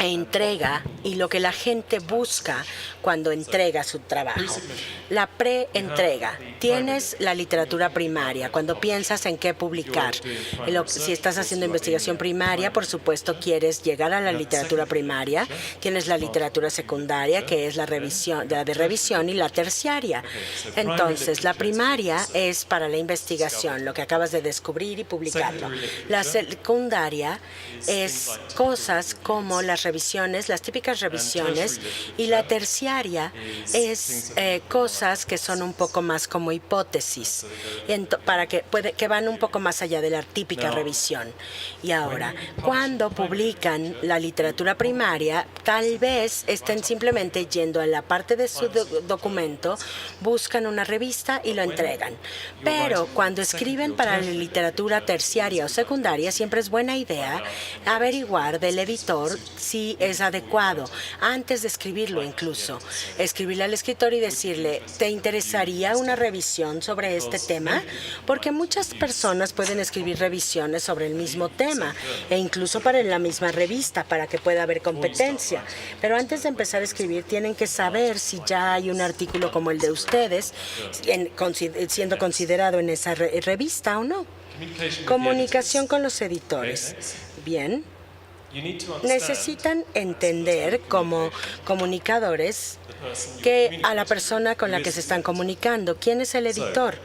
entrega y lo que la gente busca cuando entrega su trabajo. La pre-entrega. Tienes la literatura primaria. Cuando piensas en qué publicar, si estás haciendo investigación primaria, por supuesto quieres llegar a la literatura primaria. Tienes la literatura secundaria, que es la de revisión, y la terciaria. Entonces, la primaria es para la investigación, lo que acabas de descubrir y publicarlo. La secundaria es cosas como las revisiones, las típicas revisiones, y la terciaria es cosas que son un poco más como hipótesis, que van un poco más allá de la típica revisión. Y ahora, cuando publican la literatura primaria, tal vez estén simplemente yendo a la parte de su documento, buscan una revista y lo entregan. Pero cuando escriben para la literatura terciaria o secundaria, siempre es buena idea averiguar del editor si es adecuado, antes de escribirlo incluso. Escribirle al escritor y decirle, ¿te interesaría una revisión sobre este tema? Porque muchas personas pueden escribir revisiones sobre el mismo tema e incluso para la misma revista para que pueda haber competencia. Pero antes de empezar a escribir tienen que saber si ya hay un artículo como el de ustedes siendo considerado en esa revista o no. Comunicación con los editores. Bien. Necesitan entender como comunicadores que a la persona con la que se están comunicando, ¿quién es el editor?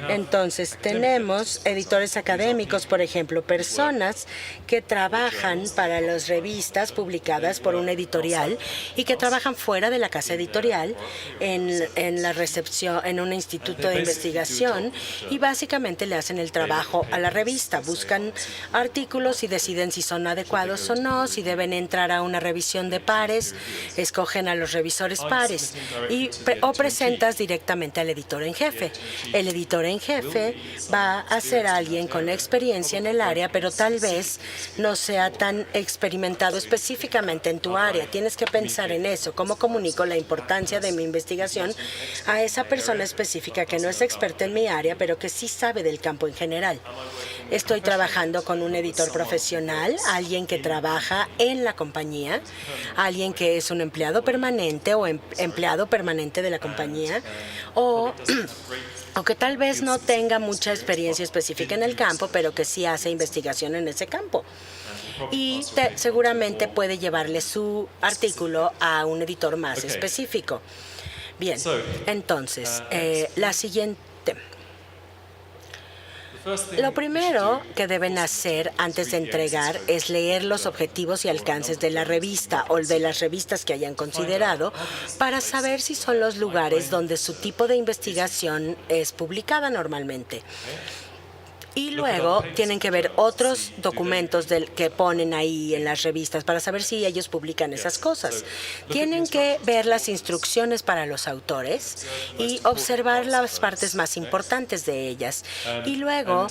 Entonces, tenemos editores académicos, por ejemplo, personas que trabajan para las revistas publicadas por una editorial y que trabajan fuera de la casa editorial en la recepción, en un instituto de investigación, y básicamente le hacen el trabajo a la revista, buscan artículos y deciden si son adecuados o no, si deben entrar a una revisión de pares, escogen a los revisores pares o presentas directamente al editor en jefe. El editor en jefe va a ser alguien con experiencia en el área, pero tal vez no sea tan experimentado específicamente en tu área. Tienes que pensar en eso. ¿Cómo comunico la importancia de mi investigación a esa persona específica que no es experta en mi área, pero que sí sabe del campo en general? Estoy trabajando con un editor profesional, alguien que trabaja en la compañía, alguien que es un empleado permanente o empleado permanente de la compañía, o que tal vez no tenga mucha experiencia específica en el campo, pero que sí hace investigación en ese campo. Y seguramente puede llevarle su artículo a un editor más específico. Bien, entonces, la siguiente. Lo primero que deben hacer antes de entregar es leer los objetivos y alcances de la revista o de las revistas que hayan considerado para saber si son los lugares donde su tipo de investigación es publicada normalmente. Y luego tienen que ver otros documentos que ponen ahí en las revistas para saber si ellos publican esas cosas. Tienen que ver las instrucciones para los autores y observar las partes más importantes de ellas. Y luego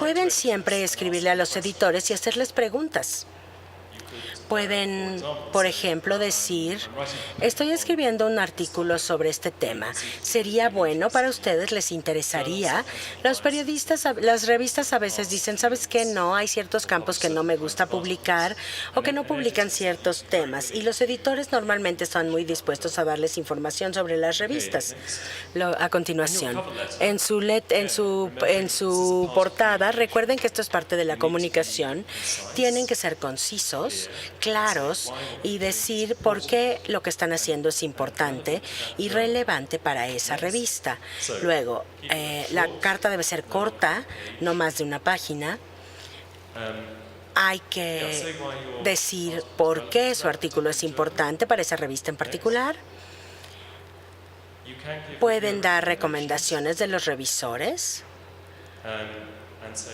pueden siempre escribirle a los editores y hacerles preguntas. Pueden, por ejemplo, decir, estoy escribiendo un artículo sobre este tema. ¿Sería bueno para ustedes? ¿Les interesaría? Los periodistas, las revistas a veces dicen, ¿sabes qué? No, hay ciertos campos que no me gusta publicar o que no publican ciertos temas. Y los editores normalmente están muy dispuestos a darles información sobre las revistas. A continuación, en su portada, recuerden que esto es parte de la comunicación, tienen que ser concisos, claros y decir por qué lo que están haciendo es importante y relevante para esa revista. Luego, la carta debe ser corta, no más de una página. Hay que decir por qué su artículo es importante para esa revista en particular. pueden dar recomendaciones de los revisores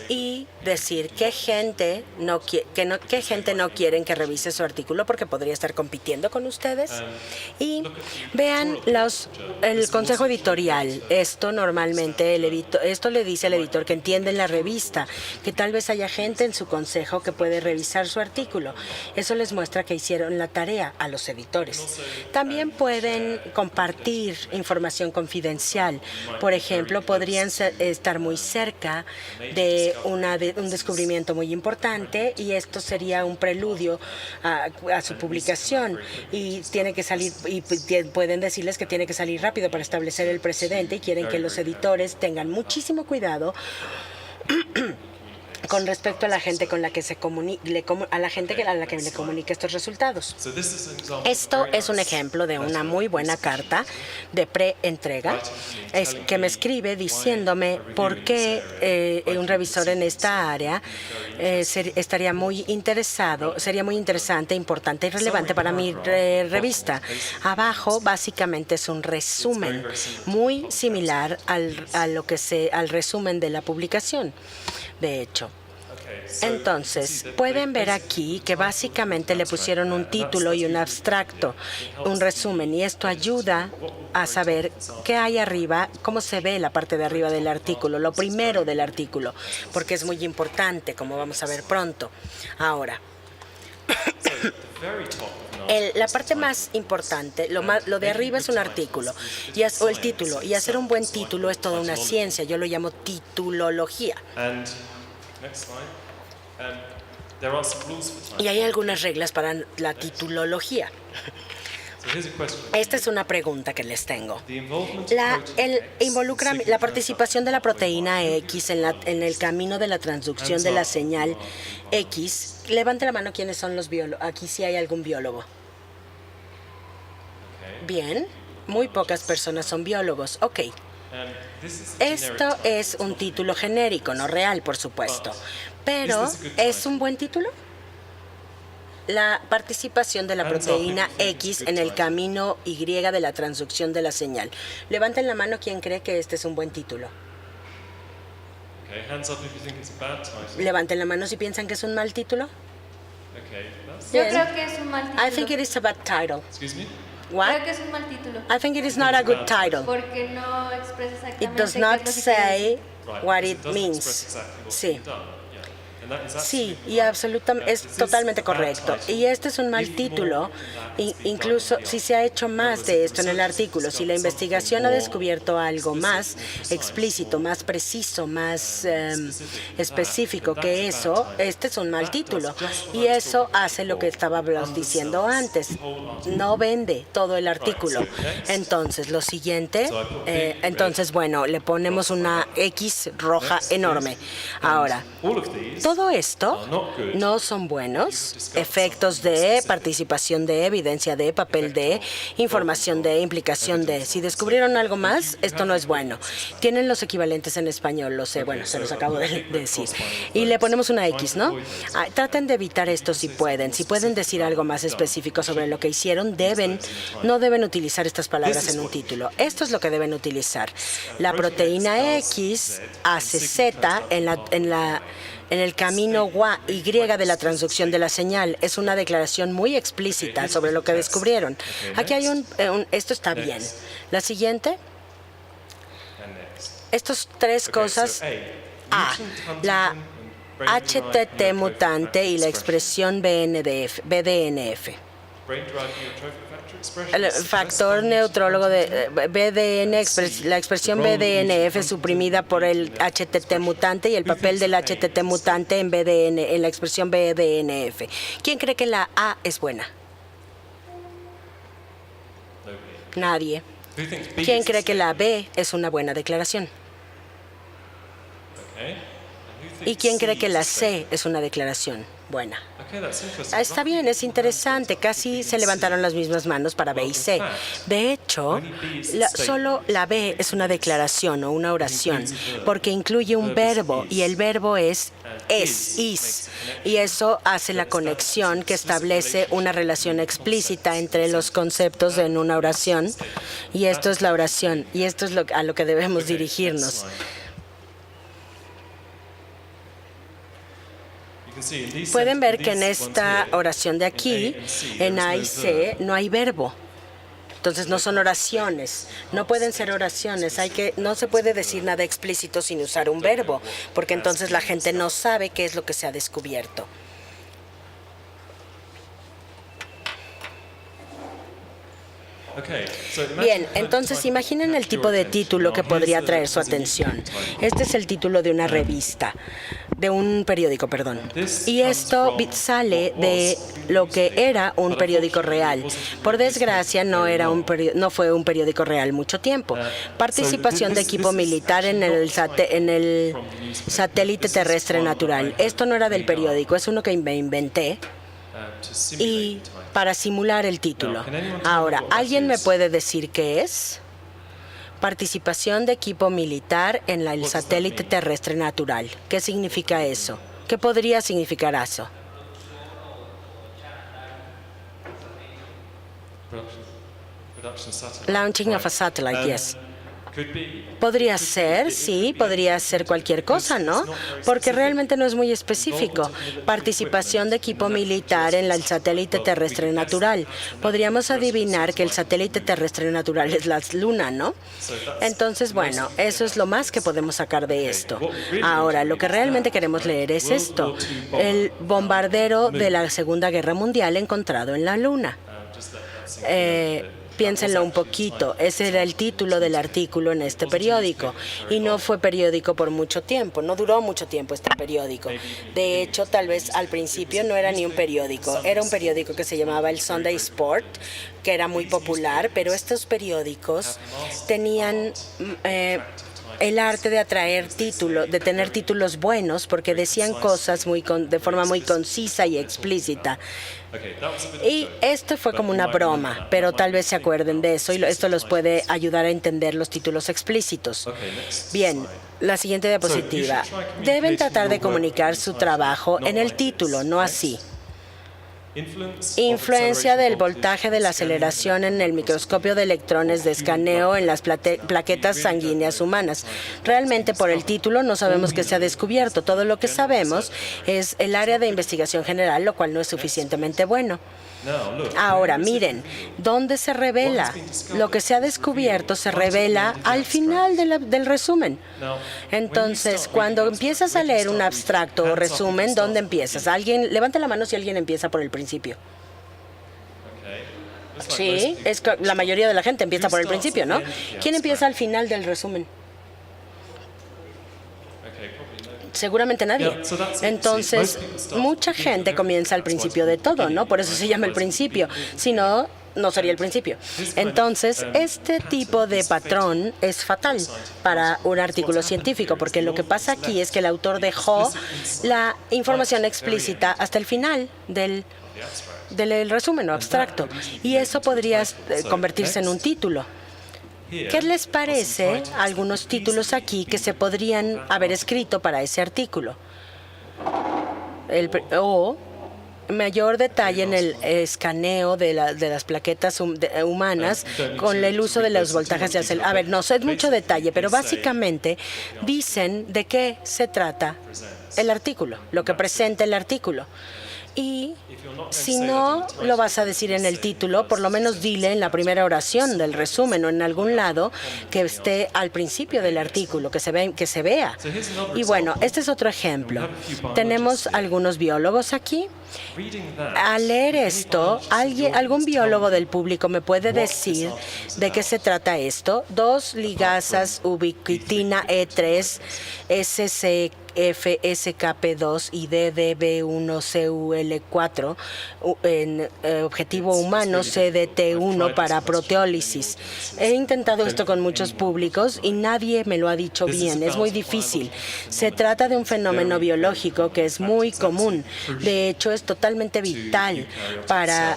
y decir qué gente qué gente no quieren que revise su artículo porque podría estar compitiendo con ustedes. Y vean el consejo editorial. Esto normalmente esto le dice al editor que entiende en la revista que tal vez haya gente en su consejo que puede revisar su artículo. Eso les muestra que hicieron la tarea a los editores. También pueden compartir información confidencial. Por ejemplo, podrían estar muy cerca de un descubrimiento muy importante y esto sería un preludio a su publicación y tiene que salir y pueden decirles que tiene que salir rápido para establecer el precedente y quieren que los editores tengan muchísimo cuidado con respecto a la gente con la que a la gente a la que le comunique estos resultados. Esto es un ejemplo de una muy buena carta de preentrega que me escribe diciéndome por qué un revisor en esta área sería muy interesante, importante y relevante para mi revista. Abajo básicamente es un resumen muy similar al resumen de la publicación. De hecho, entonces, pueden ver aquí que básicamente le pusieron un título y un abstracto, un resumen, y esto ayuda a saber qué hay arriba, cómo se ve la parte de arriba del artículo, lo primero del artículo, porque es muy importante, como vamos a ver pronto. Ahora, la parte más importante, lo de arriba es un artículo o el título, y hacer un buen título es toda una ciencia. Yo lo llamo titulología. Y hay algunas reglas para la titulología. Esta es una pregunta que les tengo. La participación de la proteína X en el camino de la transducción de la señal X. Levante la mano quiénes son los biólogos. Aquí sí hay algún biólogo. Bien, muy pocas personas son biólogos. Ok. Esto es un título genérico, no real, por supuesto. Pero, ¿es un buen título? La participación de la proteína X en el camino Y de la transducción de la señal. Levanten la mano quien cree que este es un buen título. Levanten la mano si piensan que es un mal título. Yo creo que es un mal título. I think it is a bad title. What? Creo que es un mal título. I think it is not a good title. Porque no expresa exactamente It does qué not es lo que quiere say decir. what it means. Sí. Sí, y absolutamente es totalmente correcto. Y este es un mal título, incluso si se ha hecho más de esto en el artículo. Si la investigación ha descubierto algo más explícito, más preciso, más específico que eso, este es un mal título. Y eso hace lo que estábamos diciendo antes. No vende todo el artículo. Entonces, lo siguiente, bueno, le ponemos una X roja enorme. Ahora, todo esto no son buenos. Efectos de, participación de, evidencia de, papel de, información de, implicación de. Si descubrieron algo más, esto no es bueno. Tienen los equivalentes en español, lo sé, bueno, se los acabo de decir. Y le ponemos una X, ¿no? Traten de evitar esto si pueden. Si pueden decir algo más específico sobre lo que hicieron, no deben utilizar estas palabras en un título. Esto es lo que deben utilizar. La proteína X hace Z en el camino Y de la transducción de la señal. Es una declaración muy explícita sobre lo que descubrieron. Aquí hay esto está bien. La siguiente. Estas tres cosas. La HTT mutante y la expresión BDNF. El factor neutrólogo de BDN, la expresión BDNF es suprimida por el HTT mutante y el papel del HTT mutante en la expresión BDNF. ¿Quién cree que la A es buena? Nadie. ¿Quién cree que la B es una buena declaración? ¿Y quién cree que la C es una declaración buena? Está bien, es interesante. Casi se levantaron las mismas manos para B y C. De hecho, solo la B es una declaración o una oración, porque incluye un verbo, y el verbo es is. Y eso hace la conexión que establece una relación explícita entre los conceptos en una oración. Y esto es la oración, y esto es a lo que debemos dirigirnos. Pueden ver que en esta oración de aquí, en A y C, no hay verbo. Entonces no son oraciones, no pueden ser oraciones. No se puede decir nada explícito sin usar un verbo, porque entonces la gente no sabe qué es lo que se ha descubierto. Bien, entonces imaginen el tipo de título que podría atraer su atención. Este es el título de una revista, de un periódico, perdón. Y esto sale de lo que era un periódico real. Por desgracia, no fue un periódico real mucho tiempo. Participación de equipo militar en el satélite terrestre natural. Esto no era del periódico, es uno que me inventé. Y para simular el título. Ahora, ¿alguien me puede decir qué es? Participación de equipo militar en el satélite terrestre natural. ¿Qué significa eso? ¿Qué podría significar eso? Launching of a satellite, yes. Podría ser, sí, podría ser cualquier cosa, ¿no? Porque realmente no es muy específico. Participación de equipo militar en el satélite terrestre natural. Podríamos adivinar que el satélite terrestre natural es la Luna, ¿no? Entonces, bueno, eso es lo más que podemos sacar de esto. Ahora, lo que realmente queremos leer es esto. El bombardero de la Segunda Guerra Mundial encontrado en la Luna. Piénsenlo un poquito. Ese era el título del artículo en este periódico. Y no fue periódico por mucho tiempo. No duró mucho tiempo este periódico. De hecho, tal vez al principio no era ni un periódico. Era un periódico que se llamaba el Sunday Sport, que era muy popular, pero estos periódicos tenían el arte de atraer títulos, de tener títulos buenos, porque decían cosas de forma muy concisa y explícita. Y esto fue como una broma, pero tal vez se acuerden de eso y esto los puede ayudar a entender los títulos explícitos. Bien, la siguiente diapositiva. Deben tratar de comunicar su trabajo en el título, no así. Influencia del voltaje de la aceleración en el microscopio de electrones de escaneo en las plaquetas sanguíneas humanas. Realmente por el título no sabemos qué se ha descubierto. Todo lo que sabemos es el área de investigación general, lo cual no es suficientemente bueno. Ahora, miren, ¿dónde se revela? Lo que se ha descubierto se revela al final del resumen. Entonces, cuando empiezas a leer un abstracto o resumen, ¿dónde empiezas? Alguien, levanta la mano si alguien empieza por el principio. Sí, la mayoría de la gente empieza por el principio, ¿no? ¿Quién empieza al final del resumen? Seguramente nadie. Entonces, mucha gente comienza al principio de todo, ¿no? Por eso se llama el principio. Si no, no sería el principio. Entonces, este tipo de patrón es fatal para un artículo científico, porque lo que pasa aquí es que el autor dejó la información explícita hasta el final del resumen o abstracto. Y eso podría convertirse en un título. ¿Qué les parece algunos títulos aquí que se podrían haber escrito para ese artículo? O mayor detalle en el escaneo de las plaquetas humanas con el uso de los voltajes de aceleración. A ver, no es mucho detalle, pero básicamente dicen de qué se trata el artículo, lo que presenta el artículo. Y si no lo vas a decir en el título, por lo menos dile en la primera oración del resumen o en algún lado que esté al principio del artículo, que se vea. Y bueno, este es otro ejemplo. Tenemos algunos biólogos aquí. Al leer esto, algún biólogo del público me puede decir de qué se trata esto. 2 ligasas ubiquitina E3, SCFSKP2 y DDB1CUL4 en objetivo humano CDT1 para proteólisis. He intentado esto con muchos públicos y nadie me lo ha dicho bien. Es muy difícil. Se trata de un fenómeno biológico que es muy común. De hecho, es totalmente vital para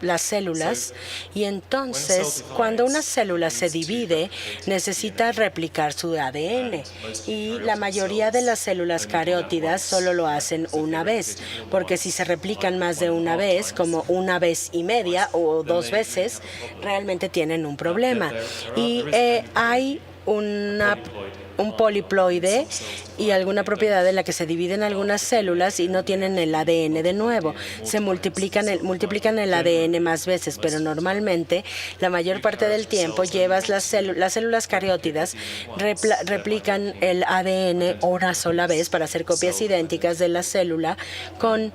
las células, y entonces cuando una célula se divide necesita replicar su ADN, y la mayoría de las células cariótidas solo lo hacen una vez, porque si se replican más de una vez, como una vez y media o 2 veces, realmente tienen un problema. Y hay un poliploide y alguna propiedad en la que se dividen algunas células y no tienen el ADN de nuevo. Se multiplican el ADN más veces, pero normalmente la mayor parte del tiempo las células cariótidas replican el ADN una sola vez para hacer copias idénticas de la célula con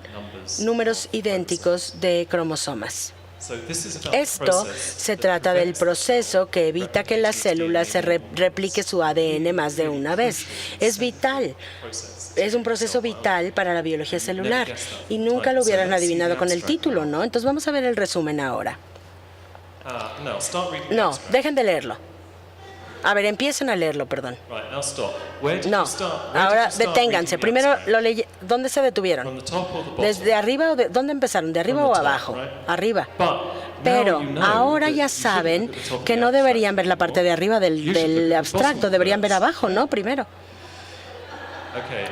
números idénticos de cromosomas. Esto se trata del proceso que evita que la célula se replique su ADN más de una vez. Es vital. Es un proceso vital para la biología celular y nunca lo hubieran adivinado con el título, ¿no? Entonces vamos a ver el resumen ahora. No, dejen de leerlo. A ver, empiecen a leerlo, perdón. No, ahora deténganse. Primero, ¿dónde se detuvieron? ¿Desde arriba o dónde empezaron? ¿De arriba o abajo? Arriba. Pero ahora ya saben que no deberían ver la parte de arriba del abstracto, deberían ver abajo, ¿no? Primero.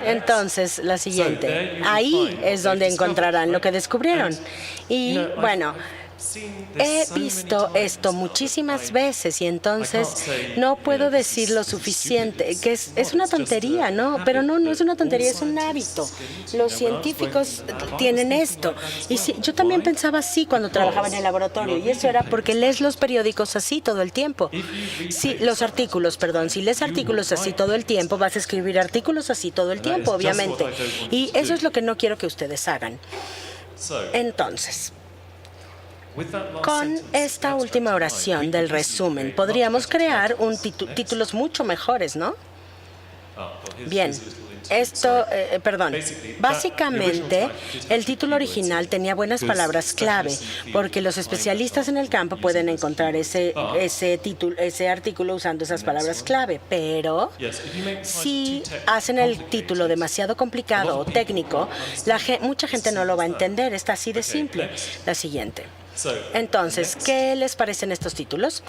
Entonces, la siguiente. Ahí es donde encontrarán lo que descubrieron. Y, bueno, he visto esto muchísimas veces y entonces no puedo decir lo suficiente, que es una tontería, ¿no? Pero no es una tontería, es un hábito. Los científicos tienen esto. Y sí, yo también pensaba así cuando trabajaba en el laboratorio, y eso era porque lees los periódicos así todo el tiempo. Sí, los artículos, perdón. Si lees artículos así todo el tiempo, vas a escribir artículos así todo el tiempo, obviamente. Y eso es lo que no quiero que ustedes hagan. Entonces, con esta última oración del resumen, podríamos crear títulos mucho mejores, ¿no? Bien. Básicamente, el título original tenía buenas palabras clave, porque los especialistas en el campo pueden encontrar ese artículo usando esas palabras clave. Pero si hacen el título demasiado complicado o técnico, mucha gente no lo va a entender. Está así de simple. La siguiente. Entonces, ¿qué les parecen estos títulos?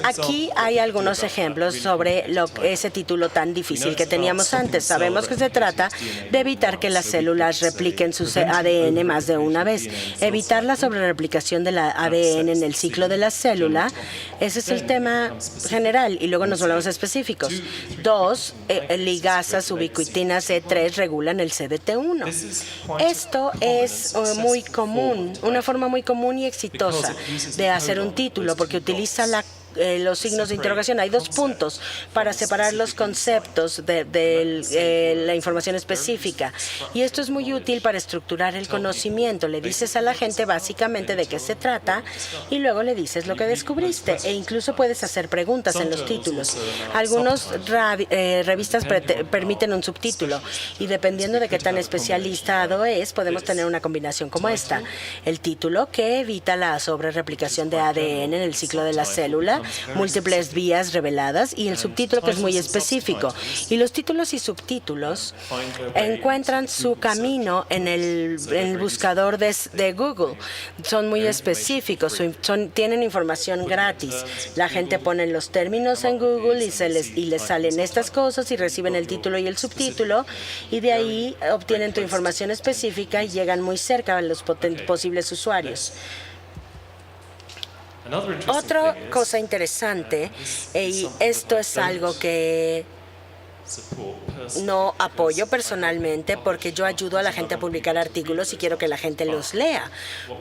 Aquí hay algunos ejemplos sobre ese título tan difícil que teníamos antes. Sabemos que se trata de evitar que las células repliquen su ADN más de una vez. Evitar la sobrereplicación del ADN en el ciclo de la célula. Ese es el tema general y luego nos volvemos específicos. 2, ligasas ubiquitinas E3 regulan el CDT1. Esto es muy común, una forma muy común y exitosa de hacer un título porque utiliza los signos de interrogación. Hay 2 puntos para separar los conceptos de la información específica. Y esto es muy útil para estructurar el conocimiento. Le dices a la gente básicamente de qué se trata y luego le dices lo que descubriste. E incluso puedes hacer preguntas en los títulos. Algunas revistas permiten un subtítulo y dependiendo de qué tan especializado es, podemos tener una combinación como esta. El título que evita la sobrereplicación de ADN en el ciclo de la célula, múltiples vías reveladas, y el subtítulo que es muy específico. Y los títulos y subtítulos encuentran su camino en el buscador de Google. Son muy específicos, tienen información gratis. La gente pone los términos en Google y les salen estas cosas y reciben el título y el subtítulo y de ahí obtienen tu información específica y llegan muy cerca a los posibles usuarios. Otra cosa interesante, y esto es algo que no apoyo personalmente porque yo ayudo a la gente a publicar artículos y quiero que la gente los lea.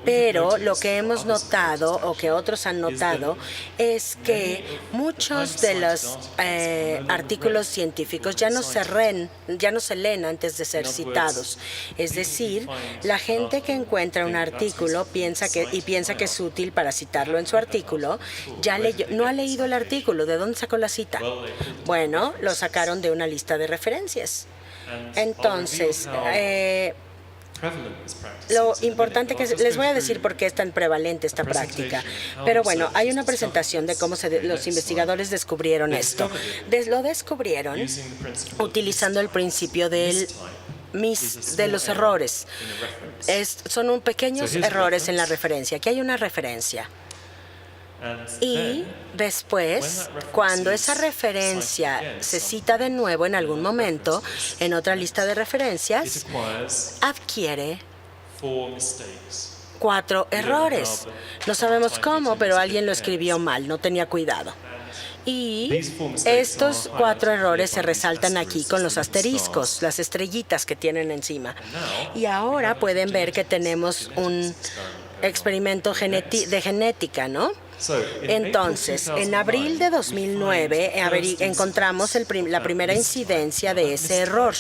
Pero lo que hemos notado o que otros han notado es que muchos de los artículos científicos ya no se leen antes de ser citados. Es decir, la gente que encuentra un artículo piensa que es útil para citarlo en su artículo, no ha leído el artículo. ¿De dónde sacó la cita? Bueno, lo sacaron de una lista de referencias. Entonces, lo importante que les voy a decir por qué es tan prevalente esta práctica. Pero bueno, hay una presentación de cómo los investigadores descubrieron esto. Lo descubrieron utilizando el principio del de los errores. Son pequeños errores en la referencia. Aquí hay una referencia. Y después, cuando esa referencia se cita de nuevo en algún momento en otra lista de referencias, adquiere 4 errores. No sabemos cómo, pero alguien lo escribió mal, no tenía cuidado. Y estos 4 errores se resaltan aquí con los asteriscos, las estrellitas que tienen encima. Y ahora pueden ver que tenemos un experimento de genética, ¿no? Entonces, en abril de 2009 encontramos la primera incidencia de ese error.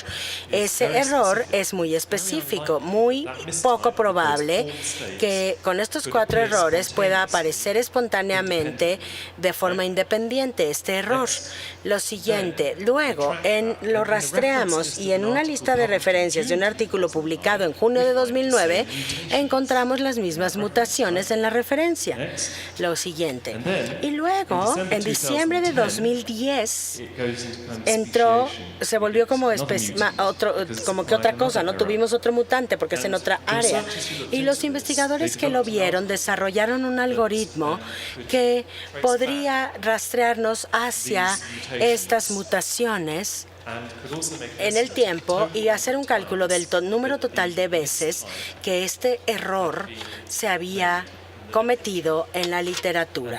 Ese error es muy específico, muy poco probable que con estos 4 errores pueda aparecer espontáneamente de forma independiente este error. Lo siguiente, luego lo rastreamos y en una lista de referencias de un artículo publicado en junio de 2009 encontramos las mismas mutaciones en la referencia. Lo siguiente. Y luego, en diciembre de 2010, se volvió como que otra cosa, ¿no? Tuvimos otro mutante porque es en otra área. Y los investigadores que lo vieron desarrollaron un algoritmo que podría rastrearnos hacia estas mutaciones en el tiempo y hacer un cálculo del número total de veces que este error se había cometido en la literatura.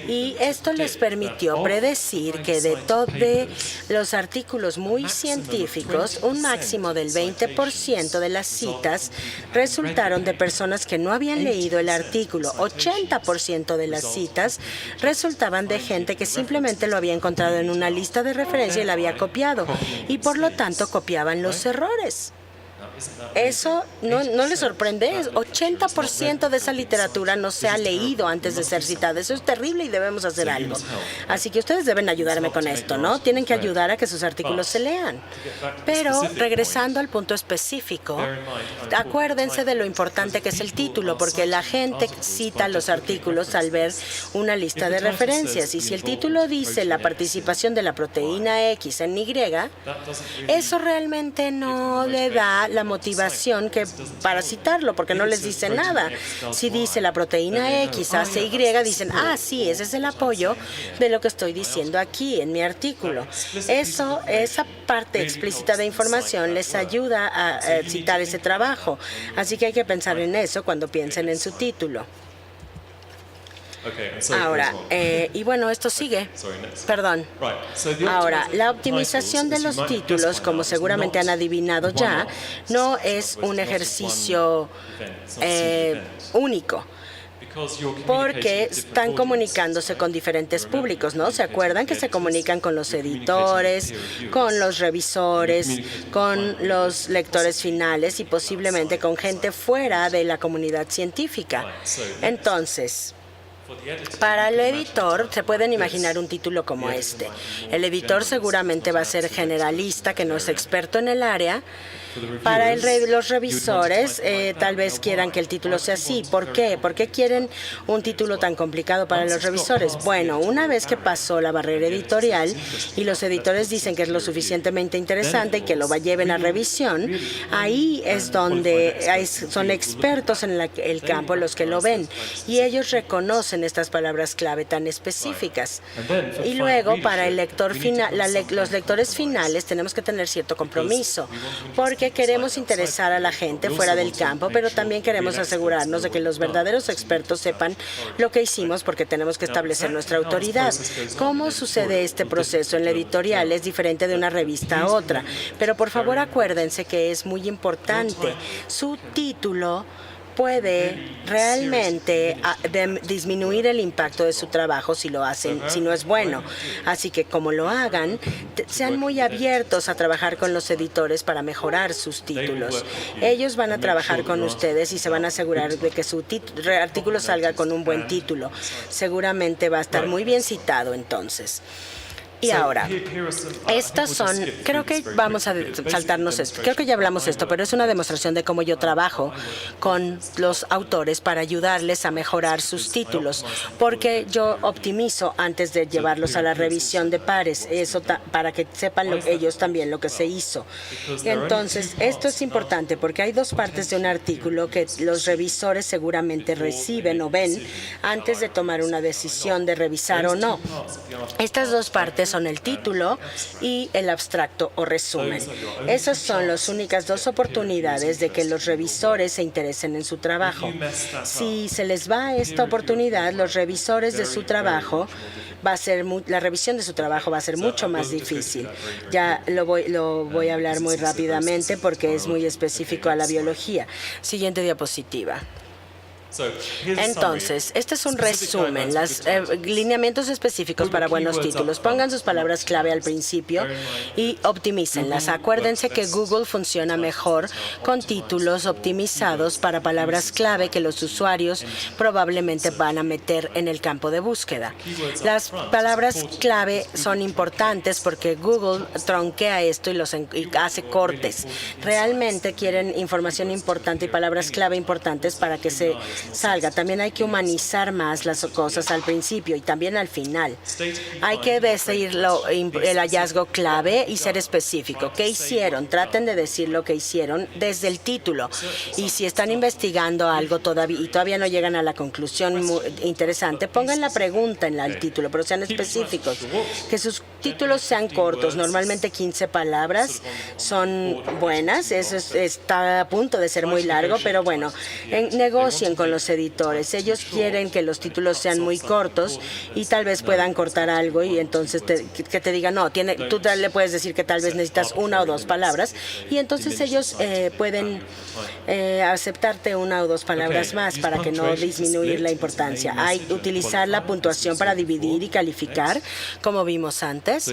Y esto les permitió predecir que de los artículos muy científicos, un máximo del 20% de las citas resultaron de personas que no habían leído el artículo. 80% de las citas resultaban de gente que simplemente lo había encontrado en una lista de referencia y la había copiado, y por lo tanto copiaban los errores. ¿Eso no les sorprende? 80% de esa literatura no se ha leído antes de ser citada. Eso es terrible y debemos hacer algo. Así que ustedes deben ayudarme con esto, ¿no? Tienen que ayudar a que sus artículos se lean. Pero, regresando al punto específico, acuérdense de lo importante que es el título, porque la gente cita los artículos al ver una lista de referencias. Y si el título dice la participación de la proteína X en Y, eso realmente no le da la motivación para citarlo, porque no les dice nada. Si dice la proteína X hace Y, dicen, sí, ese es el apoyo de lo que estoy diciendo aquí en mi artículo. Esa parte explícita de información les ayuda a citar ese trabajo. Así que hay que pensar en eso cuando piensen en su título. Ahora, y bueno, esto sigue. Perdón. Ahora, la optimización de los títulos, como seguramente han adivinado ya, no es un ejercicio único, porque están comunicándose con diferentes públicos, ¿no? ¿Se acuerdan que se comunican con los editores, con los revisores, con los lectores finales y posiblemente con gente fuera de la comunidad científica? Entonces, para el editor, se pueden imaginar un título como este. El seguramente va a ser generalista, que no es experto en el área. Para los revisores, tal vez quieran que el título sea así. ¿Por qué? ¿Por qué quieren un título tan complicado para los revisores? Bueno, una vez que pasó la barrera editorial y los editores dicen que es lo suficientemente interesante y que lo lleven a revisión, ahí es donde son expertos en el campo los que lo ven, y ellos reconocen estas palabras clave tan específicas. Y luego, para el lector final, los lectores finales, tenemos que tener cierto compromiso, porque queremos interesar a la gente fuera del campo, pero también queremos asegurarnos de que los verdaderos expertos sepan lo que hicimos, porque tenemos que establecer nuestra autoridad. ¿Cómo sucede este proceso en la editorial? Es diferente de una revista a otra, pero por favor acuérdense que es muy importante. Su título puede realmente disminuir el impacto de su trabajo si lo hacen, si no es bueno. Así que como lo hagan, sean muy abiertos a trabajar con los editores para mejorar sus títulos. Ellos van a trabajar con ustedes y se van a asegurar de que su artículo salga con un buen título. Seguramente va a estar muy bien citado entonces. Y ahora, estas son, creo que vamos a saltarnos esto, creo que ya hablamos esto, pero es una demostración de cómo yo trabajo con los autores para ayudarles a mejorar sus títulos, porque yo optimizo antes de llevarlos a la revisión de pares, eso para que sepan ellos también lo que se hizo. Entonces, esto es importante porque hay dos partes de un artículo que los revisores seguramente reciben o ven antes de tomar una decisión de revisar o no. Estas dos partes son el título y el abstracto o resumen. Esas son las únicas dos oportunidades de que los revisores se interesen en su trabajo. Si se les va esta oportunidad, los revisores de su trabajo la revisión de su trabajo va a ser mucho más difícil. Ya lo voy a hablar muy rápidamente porque es muy específico a la biología. Siguiente diapositiva. Entonces, este es un resumen, los lineamientos específicos para buenos títulos. Pongan sus palabras clave al principio y optimícenlas. Acuérdense que Google funciona mejor con títulos optimizados para palabras clave que los usuarios probablemente van a meter en el campo de búsqueda. Las palabras clave son importantes porque Google tronquea esto y hace cortes. Realmente quieren información importante y palabras clave importantes para que se salga. También hay que humanizar más las cosas al principio y también al final. Hay que decir el hallazgo clave y ser específico. ¿Qué hicieron? Traten de decir lo que hicieron desde el título. Y si están investigando algo todavía no llegan a la conclusión interesante, pongan la pregunta en el título, pero sean específicos. Que sus títulos sean cortos, normalmente 15 palabras son buenas. Eso está a punto de ser muy largo, pero bueno, negocien con los editores. Ellos quieren que los títulos sean muy cortos y tal vez puedan cortar algo y entonces que te digan, no, tú le puedes decir que tal vez necesitas una o dos palabras y entonces ellos pueden aceptarte una o dos palabras más para que no disminuir la importancia. Hay que utilizar la puntuación para dividir y calificar, como vimos antes.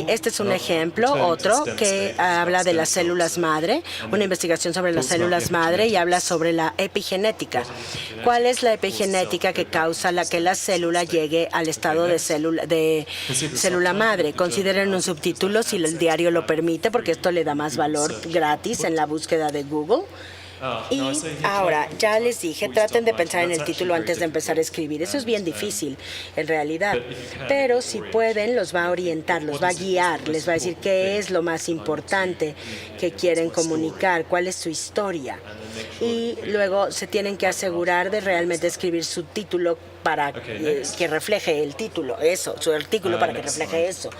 Este es un ejemplo, otro que habla de las células madre, una investigación sobre las células madre y habla sobre la epigenética. ¿Cuál es la epigenética que causa que la célula llegue al estado de célula madre? Consideren un subtítulo si el diario lo permite, porque esto le da más valor gratis en la búsqueda de Google. Y ahora, ya les dije, traten de pensar en el título antes de empezar a escribir. Eso es bien difícil, en realidad. Pero si pueden, los va a orientar, los va a guiar, les va a decir qué es lo más importante que quieren comunicar, cuál es su historia. Y luego se tienen que asegurar de realmente escribir su título para que refleje el título, su artículo para que refleje eso.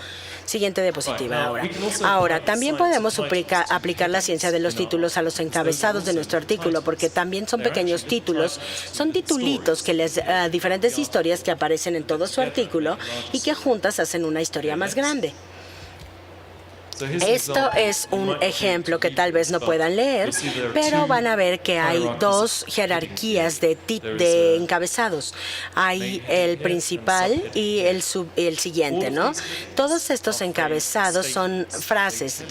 Siguiente diapositiva ahora. Ahora, también podemos aplicar la ciencia de los títulos a los encabezados de nuestro artículo, porque también son pequeños títulos, son titulitos que diferentes historias que aparecen en todo su artículo y que juntas hacen una historia más grande. Esto es un ejemplo que tal vez no puedan leer, pero van a ver que hay dos jerarquías de encabezados. Hay el principal y el siguiente, ¿no? Todos estos encabezados son frases,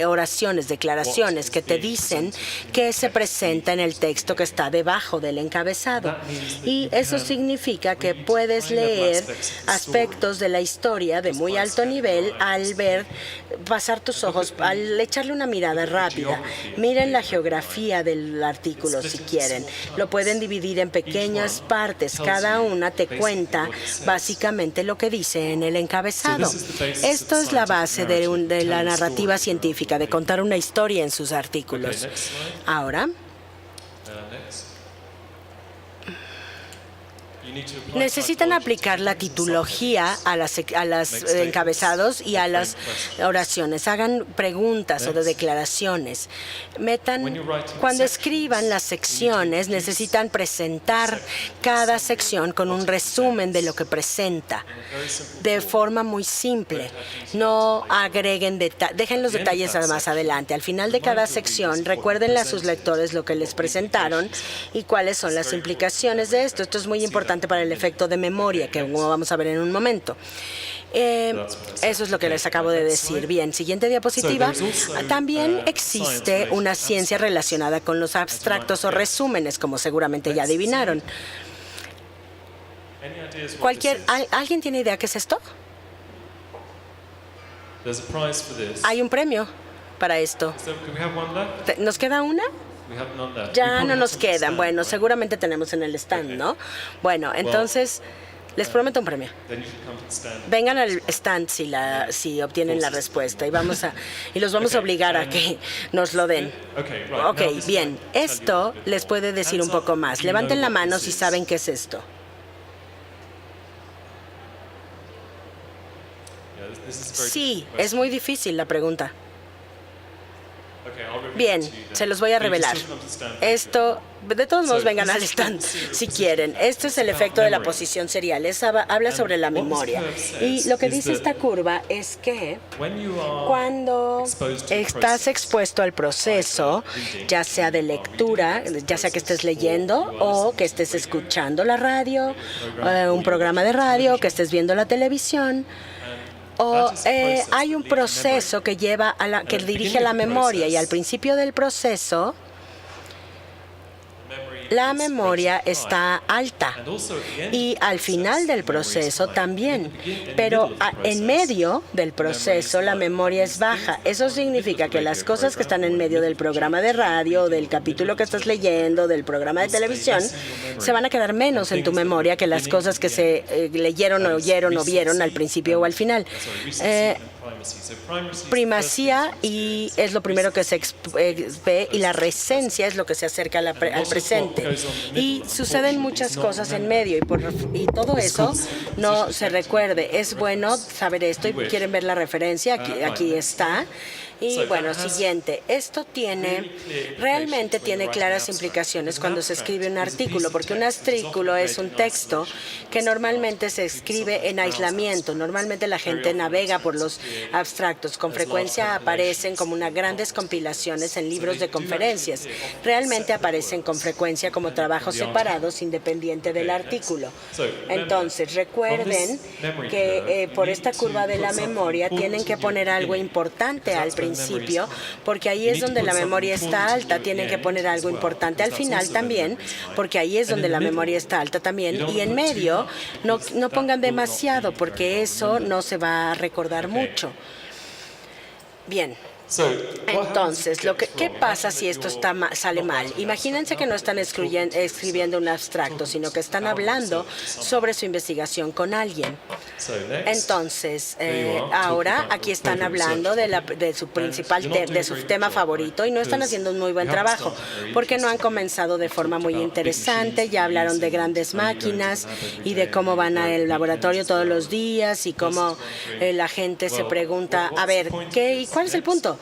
oraciones, declaraciones que te dicen qué se presenta en el texto que está debajo del encabezado. Y eso significa que puedes leer aspectos de la historia de muy alto nivel al pasar tus ojos, al echarle una mirada rápida. Miren la geografía del artículo si quieren. Lo pueden dividir en pequeñas partes. Cada una te cuenta básicamente lo que dice en el encabezado. Esto es la base de la narrativa científica, de contar una historia en sus artículos. Ahora, necesitan aplicar la titulogía a los encabezados y a las oraciones. Hagan preguntas o declaraciones. Cuando escriban las secciones, necesitan presentar cada sección con un resumen de lo que presenta, de forma muy simple. No agreguen dejen los detalles más adelante. Al final de cada sección, recuérdenle a sus lectores lo que les presentaron y cuáles son las implicaciones de esto. Esto es muy importante para el efecto de memoria, que vamos a ver en un momento. Eso es lo que les acabo de decir. Bien, siguiente diapositiva. También existe una ciencia relacionada con los abstractos o resúmenes, como seguramente ya adivinaron. ¿Alguien tiene idea qué es esto? Hay un premio para esto. ¿Nos queda una? Ya no nos quedan. Bueno, seguramente tenemos en el stand, ¿no? Bueno, entonces les prometo un premio. Vengan al stand si obtienen la respuesta y los vamos a obligar a que nos lo den. Ok, bien. Esto les puede decir un poco más. Levanten la mano si saben qué es esto. Sí, es muy difícil la pregunta. Bien, se los voy a revelar. Esto, de todos modos, vengan al stand si quieren. Esto es el efecto de la posición serial. Habla sobre la memoria. Y lo que dice esta curva es que cuando estás expuesto al proceso, ya sea de lectura, ya sea que estés leyendo o que estés escuchando la radio, un programa de radio, que estés viendo la televisión, hay un proceso que dirige a la memoria, y al principio del proceso la memoria está alta y al final del proceso también, pero en medio del proceso la memoria es baja. Eso significa que las cosas que están en medio del programa de radio, del capítulo que estás leyendo, del programa de televisión, se van a quedar menos en tu memoria que las cosas que se leyeron, oyeron o vieron al principio o al final. Primacía y es lo primero que se ve, y la recencia es lo que se acerca al presente. Y suceden muchas cosas en medio y todo eso no se recuerde. Es bueno saber esto y quieren ver la referencia, aquí está. Y bueno, siguiente. Esto realmente tiene claras implicaciones cuando se escribe un artículo, porque un artículo es un texto que normalmente se escribe en aislamiento. Normalmente la gente navega por los abstractos. Con frecuencia aparecen como grandes compilaciones en libros de conferencias. Realmente aparecen con frecuencia como trabajos separados, independiente del artículo. Entonces, recuerden que por esta curva de la memoria tienen que poner algo importante al principio, porque ahí es donde la memoria está alta. Tienen que poner algo importante al final también, porque ahí es donde la memoria está alta también. Y en medio no pongan demasiado, porque eso no se va a recordar mucho. Bien. Entonces, ¿qué pasa si esto sale mal? Imagínense que no están escribiendo un abstracto, sino que están hablando sobre su investigación con alguien. Entonces, ahora aquí están hablando de su tema favorito y no están haciendo un muy buen trabajo, porque no han comenzado de forma muy interesante. Ya hablaron de grandes máquinas y de cómo van al laboratorio todos los días y cómo la gente se pregunta, a ver, ¿cuál es el punto?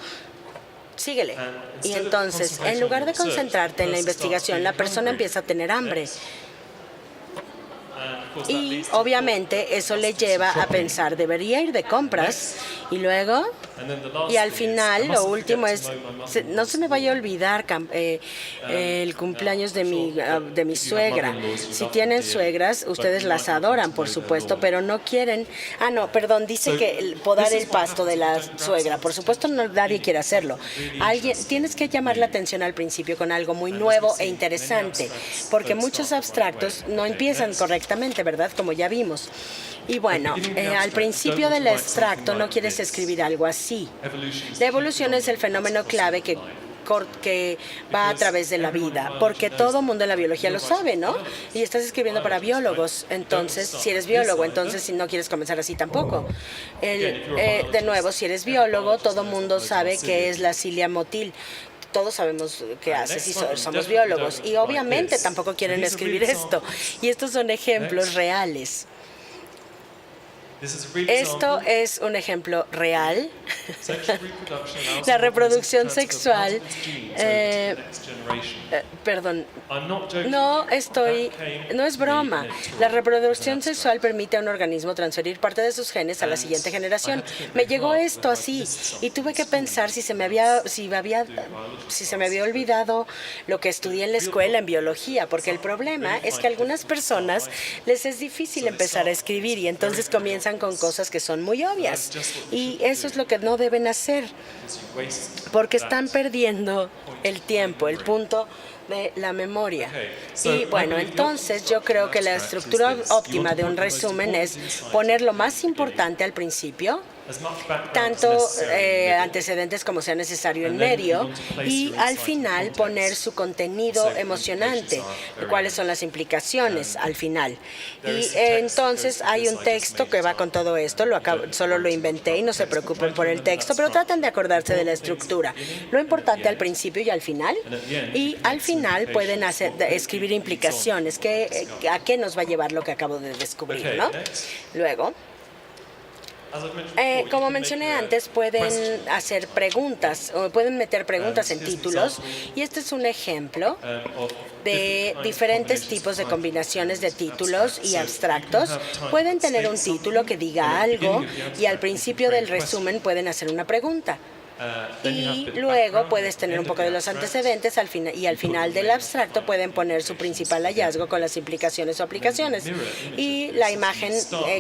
Síguele. Y entonces, en lugar de concentrarte en la investigación, la persona empieza a tener hambre. Y obviamente eso le lleva a pensar, debería ir de compras, y luego, y al final, lo último es, no se me vaya a olvidar el cumpleaños de mi suegra. Si tienen suegras, ustedes las adoran, por supuesto, pero no quieren, dice que podar el pasto de la suegra. Por supuesto, nadie quiere hacerlo. Tienes que llamar la atención al principio con algo muy nuevo e interesante, porque muchos abstractos no empiezan correctamente, ¿verdad? Como ya vimos. Y bueno, al principio del extracto no quieres escribir algo así. La evolución es el fenómeno clave que va a través de la vida, porque todo el mundo en la biología lo sabe, ¿no? Y estás escribiendo para biólogos, entonces, si eres biólogo, entonces si no quieres comenzar así tampoco. De nuevo, si eres biólogo, todo el mundo sabe qué es la cilia motil. Todos sabemos qué hace si somos biólogos, y obviamente tampoco quieren escribir esto. Y estos son ejemplos reales. Esto es un ejemplo real. La reproducción sexual. Perdón. No es broma. La reproducción sexual permite a un organismo transferir parte de sus genes a la siguiente generación. Me llegó esto así y tuve que pensar si se me había olvidado lo que estudié en la escuela en biología, porque el problema es que a algunas personas les es difícil empezar a escribir y entonces comienzan con cosas que son muy obvias, y eso es lo que no deben hacer, porque están perdiendo el tiempo, el punto de la memoria. Y bueno, entonces yo creo que la estructura óptima de un resumen es poner lo más importante al principio, tanto antecedentes como sea necesario en medio, y al final poner su contenido emocionante, cuáles son las implicaciones al final. Y entonces hay un texto que va con todo esto, solo lo inventé y no se preocupen por el texto, pero traten de acordarse de la estructura. Lo importante al principio y al final, y al final pueden escribir implicaciones, a qué nos va a llevar lo que acabo de descubrir, ¿no? Luego, como mencioné antes, pueden hacer preguntas o pueden meter preguntas en títulos, y este es un ejemplo de diferentes tipos de combinaciones de títulos y abstractos. Pueden tener un título que diga algo y al principio del resumen pueden hacer una pregunta. Y luego puedes tener un poco de los antecedentes y al final del abstracto pueden poner su principal hallazgo con las implicaciones o aplicaciones. Y la imagen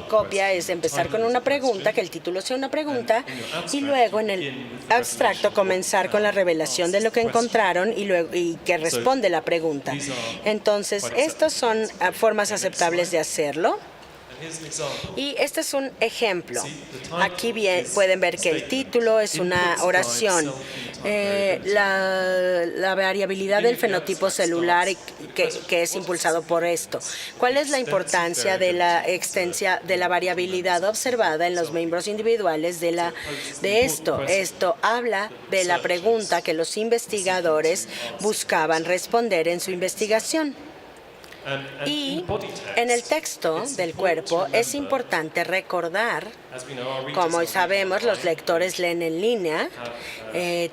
copia es empezar con una pregunta, que el título sea una pregunta, y luego en el abstracto comenzar con la revelación de lo que encontraron y que responde la pregunta. Entonces, estas son formas aceptables de hacerlo. Y este es un ejemplo. Aquí pueden ver que el título es una oración. La variabilidad del fenotipo celular que es impulsado por esto. ¿Cuál es la importancia de la variabilidad observada en los miembros individuales de esto? Esto habla de la pregunta que los investigadores buscaban responder en su investigación. Y en el texto del cuerpo es importante recordar, como sabemos, los lectores leen en línea,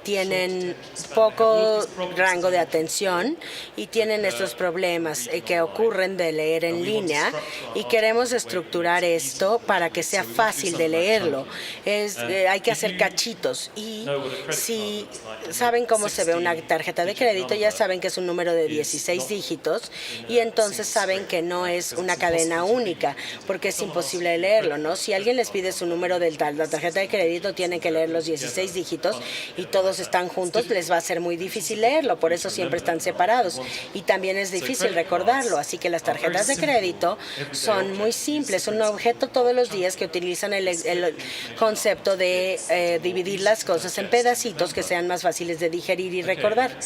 tienen poco rango de atención y tienen estos problemas que ocurren de leer en línea, y queremos estructurar esto para que sea fácil de leerlo. Hay que hacer cachitos, y si saben cómo se ve una tarjeta de crédito, ya saben que es un número de 16 dígitos, y entonces saben que no es una cadena única, porque es imposible leerlo, ¿no? Si alguien les pide su número de la tarjeta de crédito, tienen que leer los 16 dígitos y todos están juntos, les va a ser muy difícil leerlo, por eso siempre están separados. Y también es difícil recordarlo, así que las tarjetas de crédito son muy simples, un objeto todos los días que utilizan el concepto de dividir las cosas en pedacitos que sean más fáciles de digerir y recordar.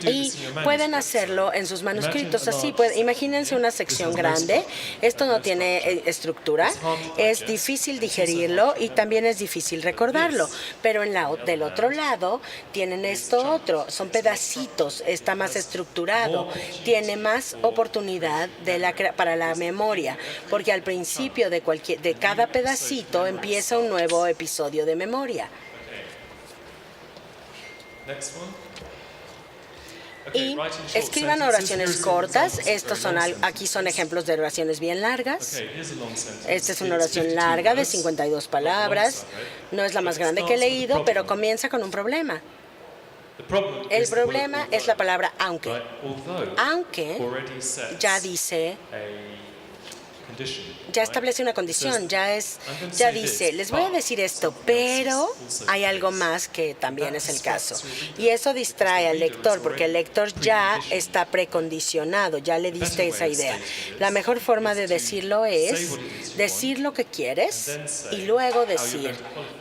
Y pueden hacerlo en sus manuscritos así. Imagínense una sección grande. Esto no tiene estructura. Es difícil digerirlo y también es difícil recordarlo. Pero del otro lado tienen esto otro. Son pedacitos. Está más estructurado. Tiene más oportunidad para la memoria. Porque al principio de cada pedacito empieza un nuevo episodio de memoria. Y escriban oraciones cortas. Aquí son ejemplos de oraciones bien largas. Esta es una oración larga de 52 palabras. No es la más grande que he leído, pero comienza con un problema. El problema es la palabra aunque. Aunque ya dice, ya establece una condición, ya dice, les voy a decir esto, pero hay algo más que también es el caso. Y eso distrae al lector, porque el lector ya está precondicionado, ya le diste esa idea. La mejor forma de decirlo es decir lo que quieres y luego decir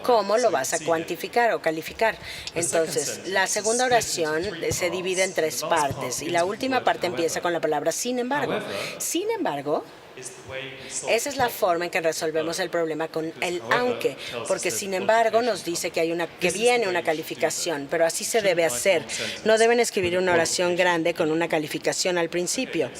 cómo lo vas a cuantificar o calificar. Entonces, la segunda oración se divide en 3 partes y la última parte empieza con la palabra sin embargo. Sin embargo, esa es la forma en que resolvemos el problema con el aunque, porque sin embargo nos dice que viene una calificación, pero así se debe hacer. No deben escribir una oración grande con una calificación al principio.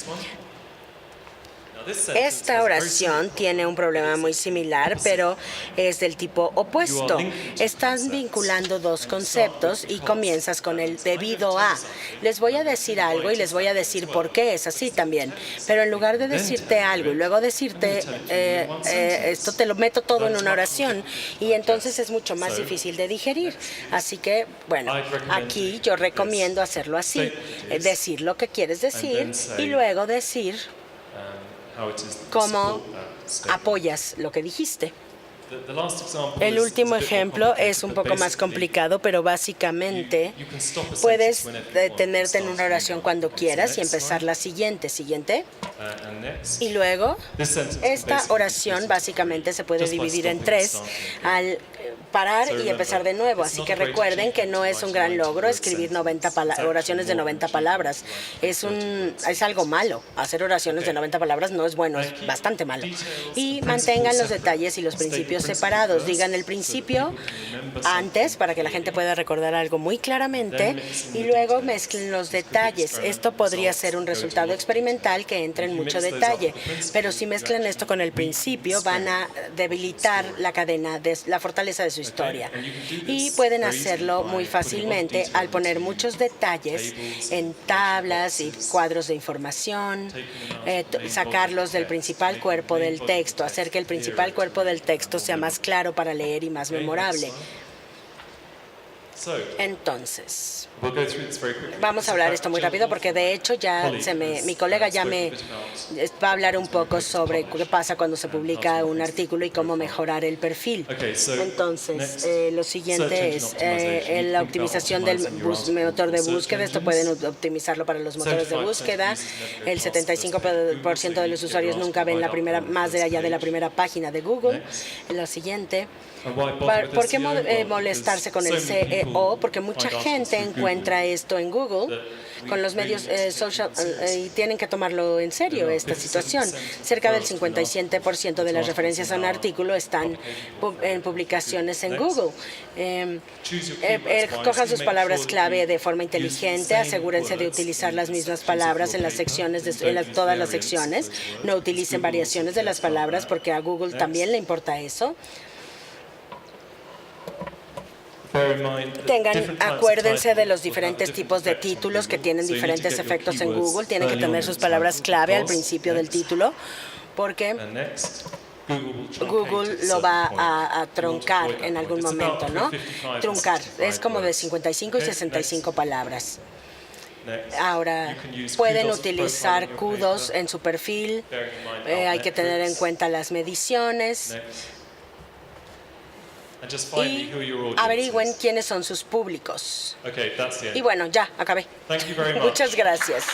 Esta oración tiene un problema muy similar, pero es del tipo opuesto. Están vinculando 2 conceptos y comienzas con el debido a. Les voy a decir algo y les voy a decir por qué es así también. Pero en lugar de decirte algo y luego decirte esto, te lo meto todo en una oración y entonces es mucho más difícil de digerir. Así que, bueno, aquí yo recomiendo hacerlo así. Decir lo que quieres decir y luego decir cómo apoyas lo que dijiste. El último ejemplo es un poco más complicado, pero básicamente puedes detenerte en una oración cuando quieras y empezar la siguiente. Y luego, esta oración básicamente se puede dividir en tres al parar y empezar de nuevo. Así que recuerden que no es un gran logro escribir oraciones de 90 palabras. Es algo malo. Hacer oraciones de 90 palabras no es bueno, es bastante malo. Y mantengan los detalles y los principios separados. Digan el principio antes para que la gente pueda recordar algo muy claramente y luego mezclen los detalles. Esto podría ser un resultado experimental que entre en mucho detalle, pero si mezclan esto con el principio van a debilitar la cadena, la fortaleza de su historia. Y pueden hacerlo muy fácilmente al poner muchos detalles en tablas y cuadros de información, sacarlos del principal cuerpo del texto, hacer que el principal cuerpo del texto sea más claro para leer y más memorable. Entonces, vamos a hablar esto muy rápido porque de hecho ya mi colega ya me va a hablar un poco sobre qué pasa cuando se publica un artículo y cómo mejorar el perfil. Entonces, lo siguiente es la optimización del motor de búsqueda. Esto pueden optimizarlo para los motores de búsqueda. El 75% de los usuarios nunca ven más allá de la primera página de Google. Lo siguiente. ¿Por qué molestarse con el SEO? Porque mucha gente encuentra esto en Google con los medios social y tienen que tomarlo en serio esta situación. Cerca del 57% de las referencias a un artículo están en publicaciones en Google. Cojan sus palabras clave de forma inteligente, asegúrense de utilizar las mismas palabras en las secciones, todas las secciones. No utilicen variaciones de las palabras porque a Google también le importa eso. Acuérdense de los diferentes tipos de títulos que tienen diferentes efectos en Google. Tienen que tener sus palabras clave al principio del título porque Google lo va a truncar en algún momento, ¿no? Truncar es como de 55 y 65 palabras. Ahora, pueden utilizar kudos en su perfil. Hay que tener en cuenta las mediciones. Y averigüen quiénes son sus públicos. Y bueno, ya, acabé. Muchas gracias.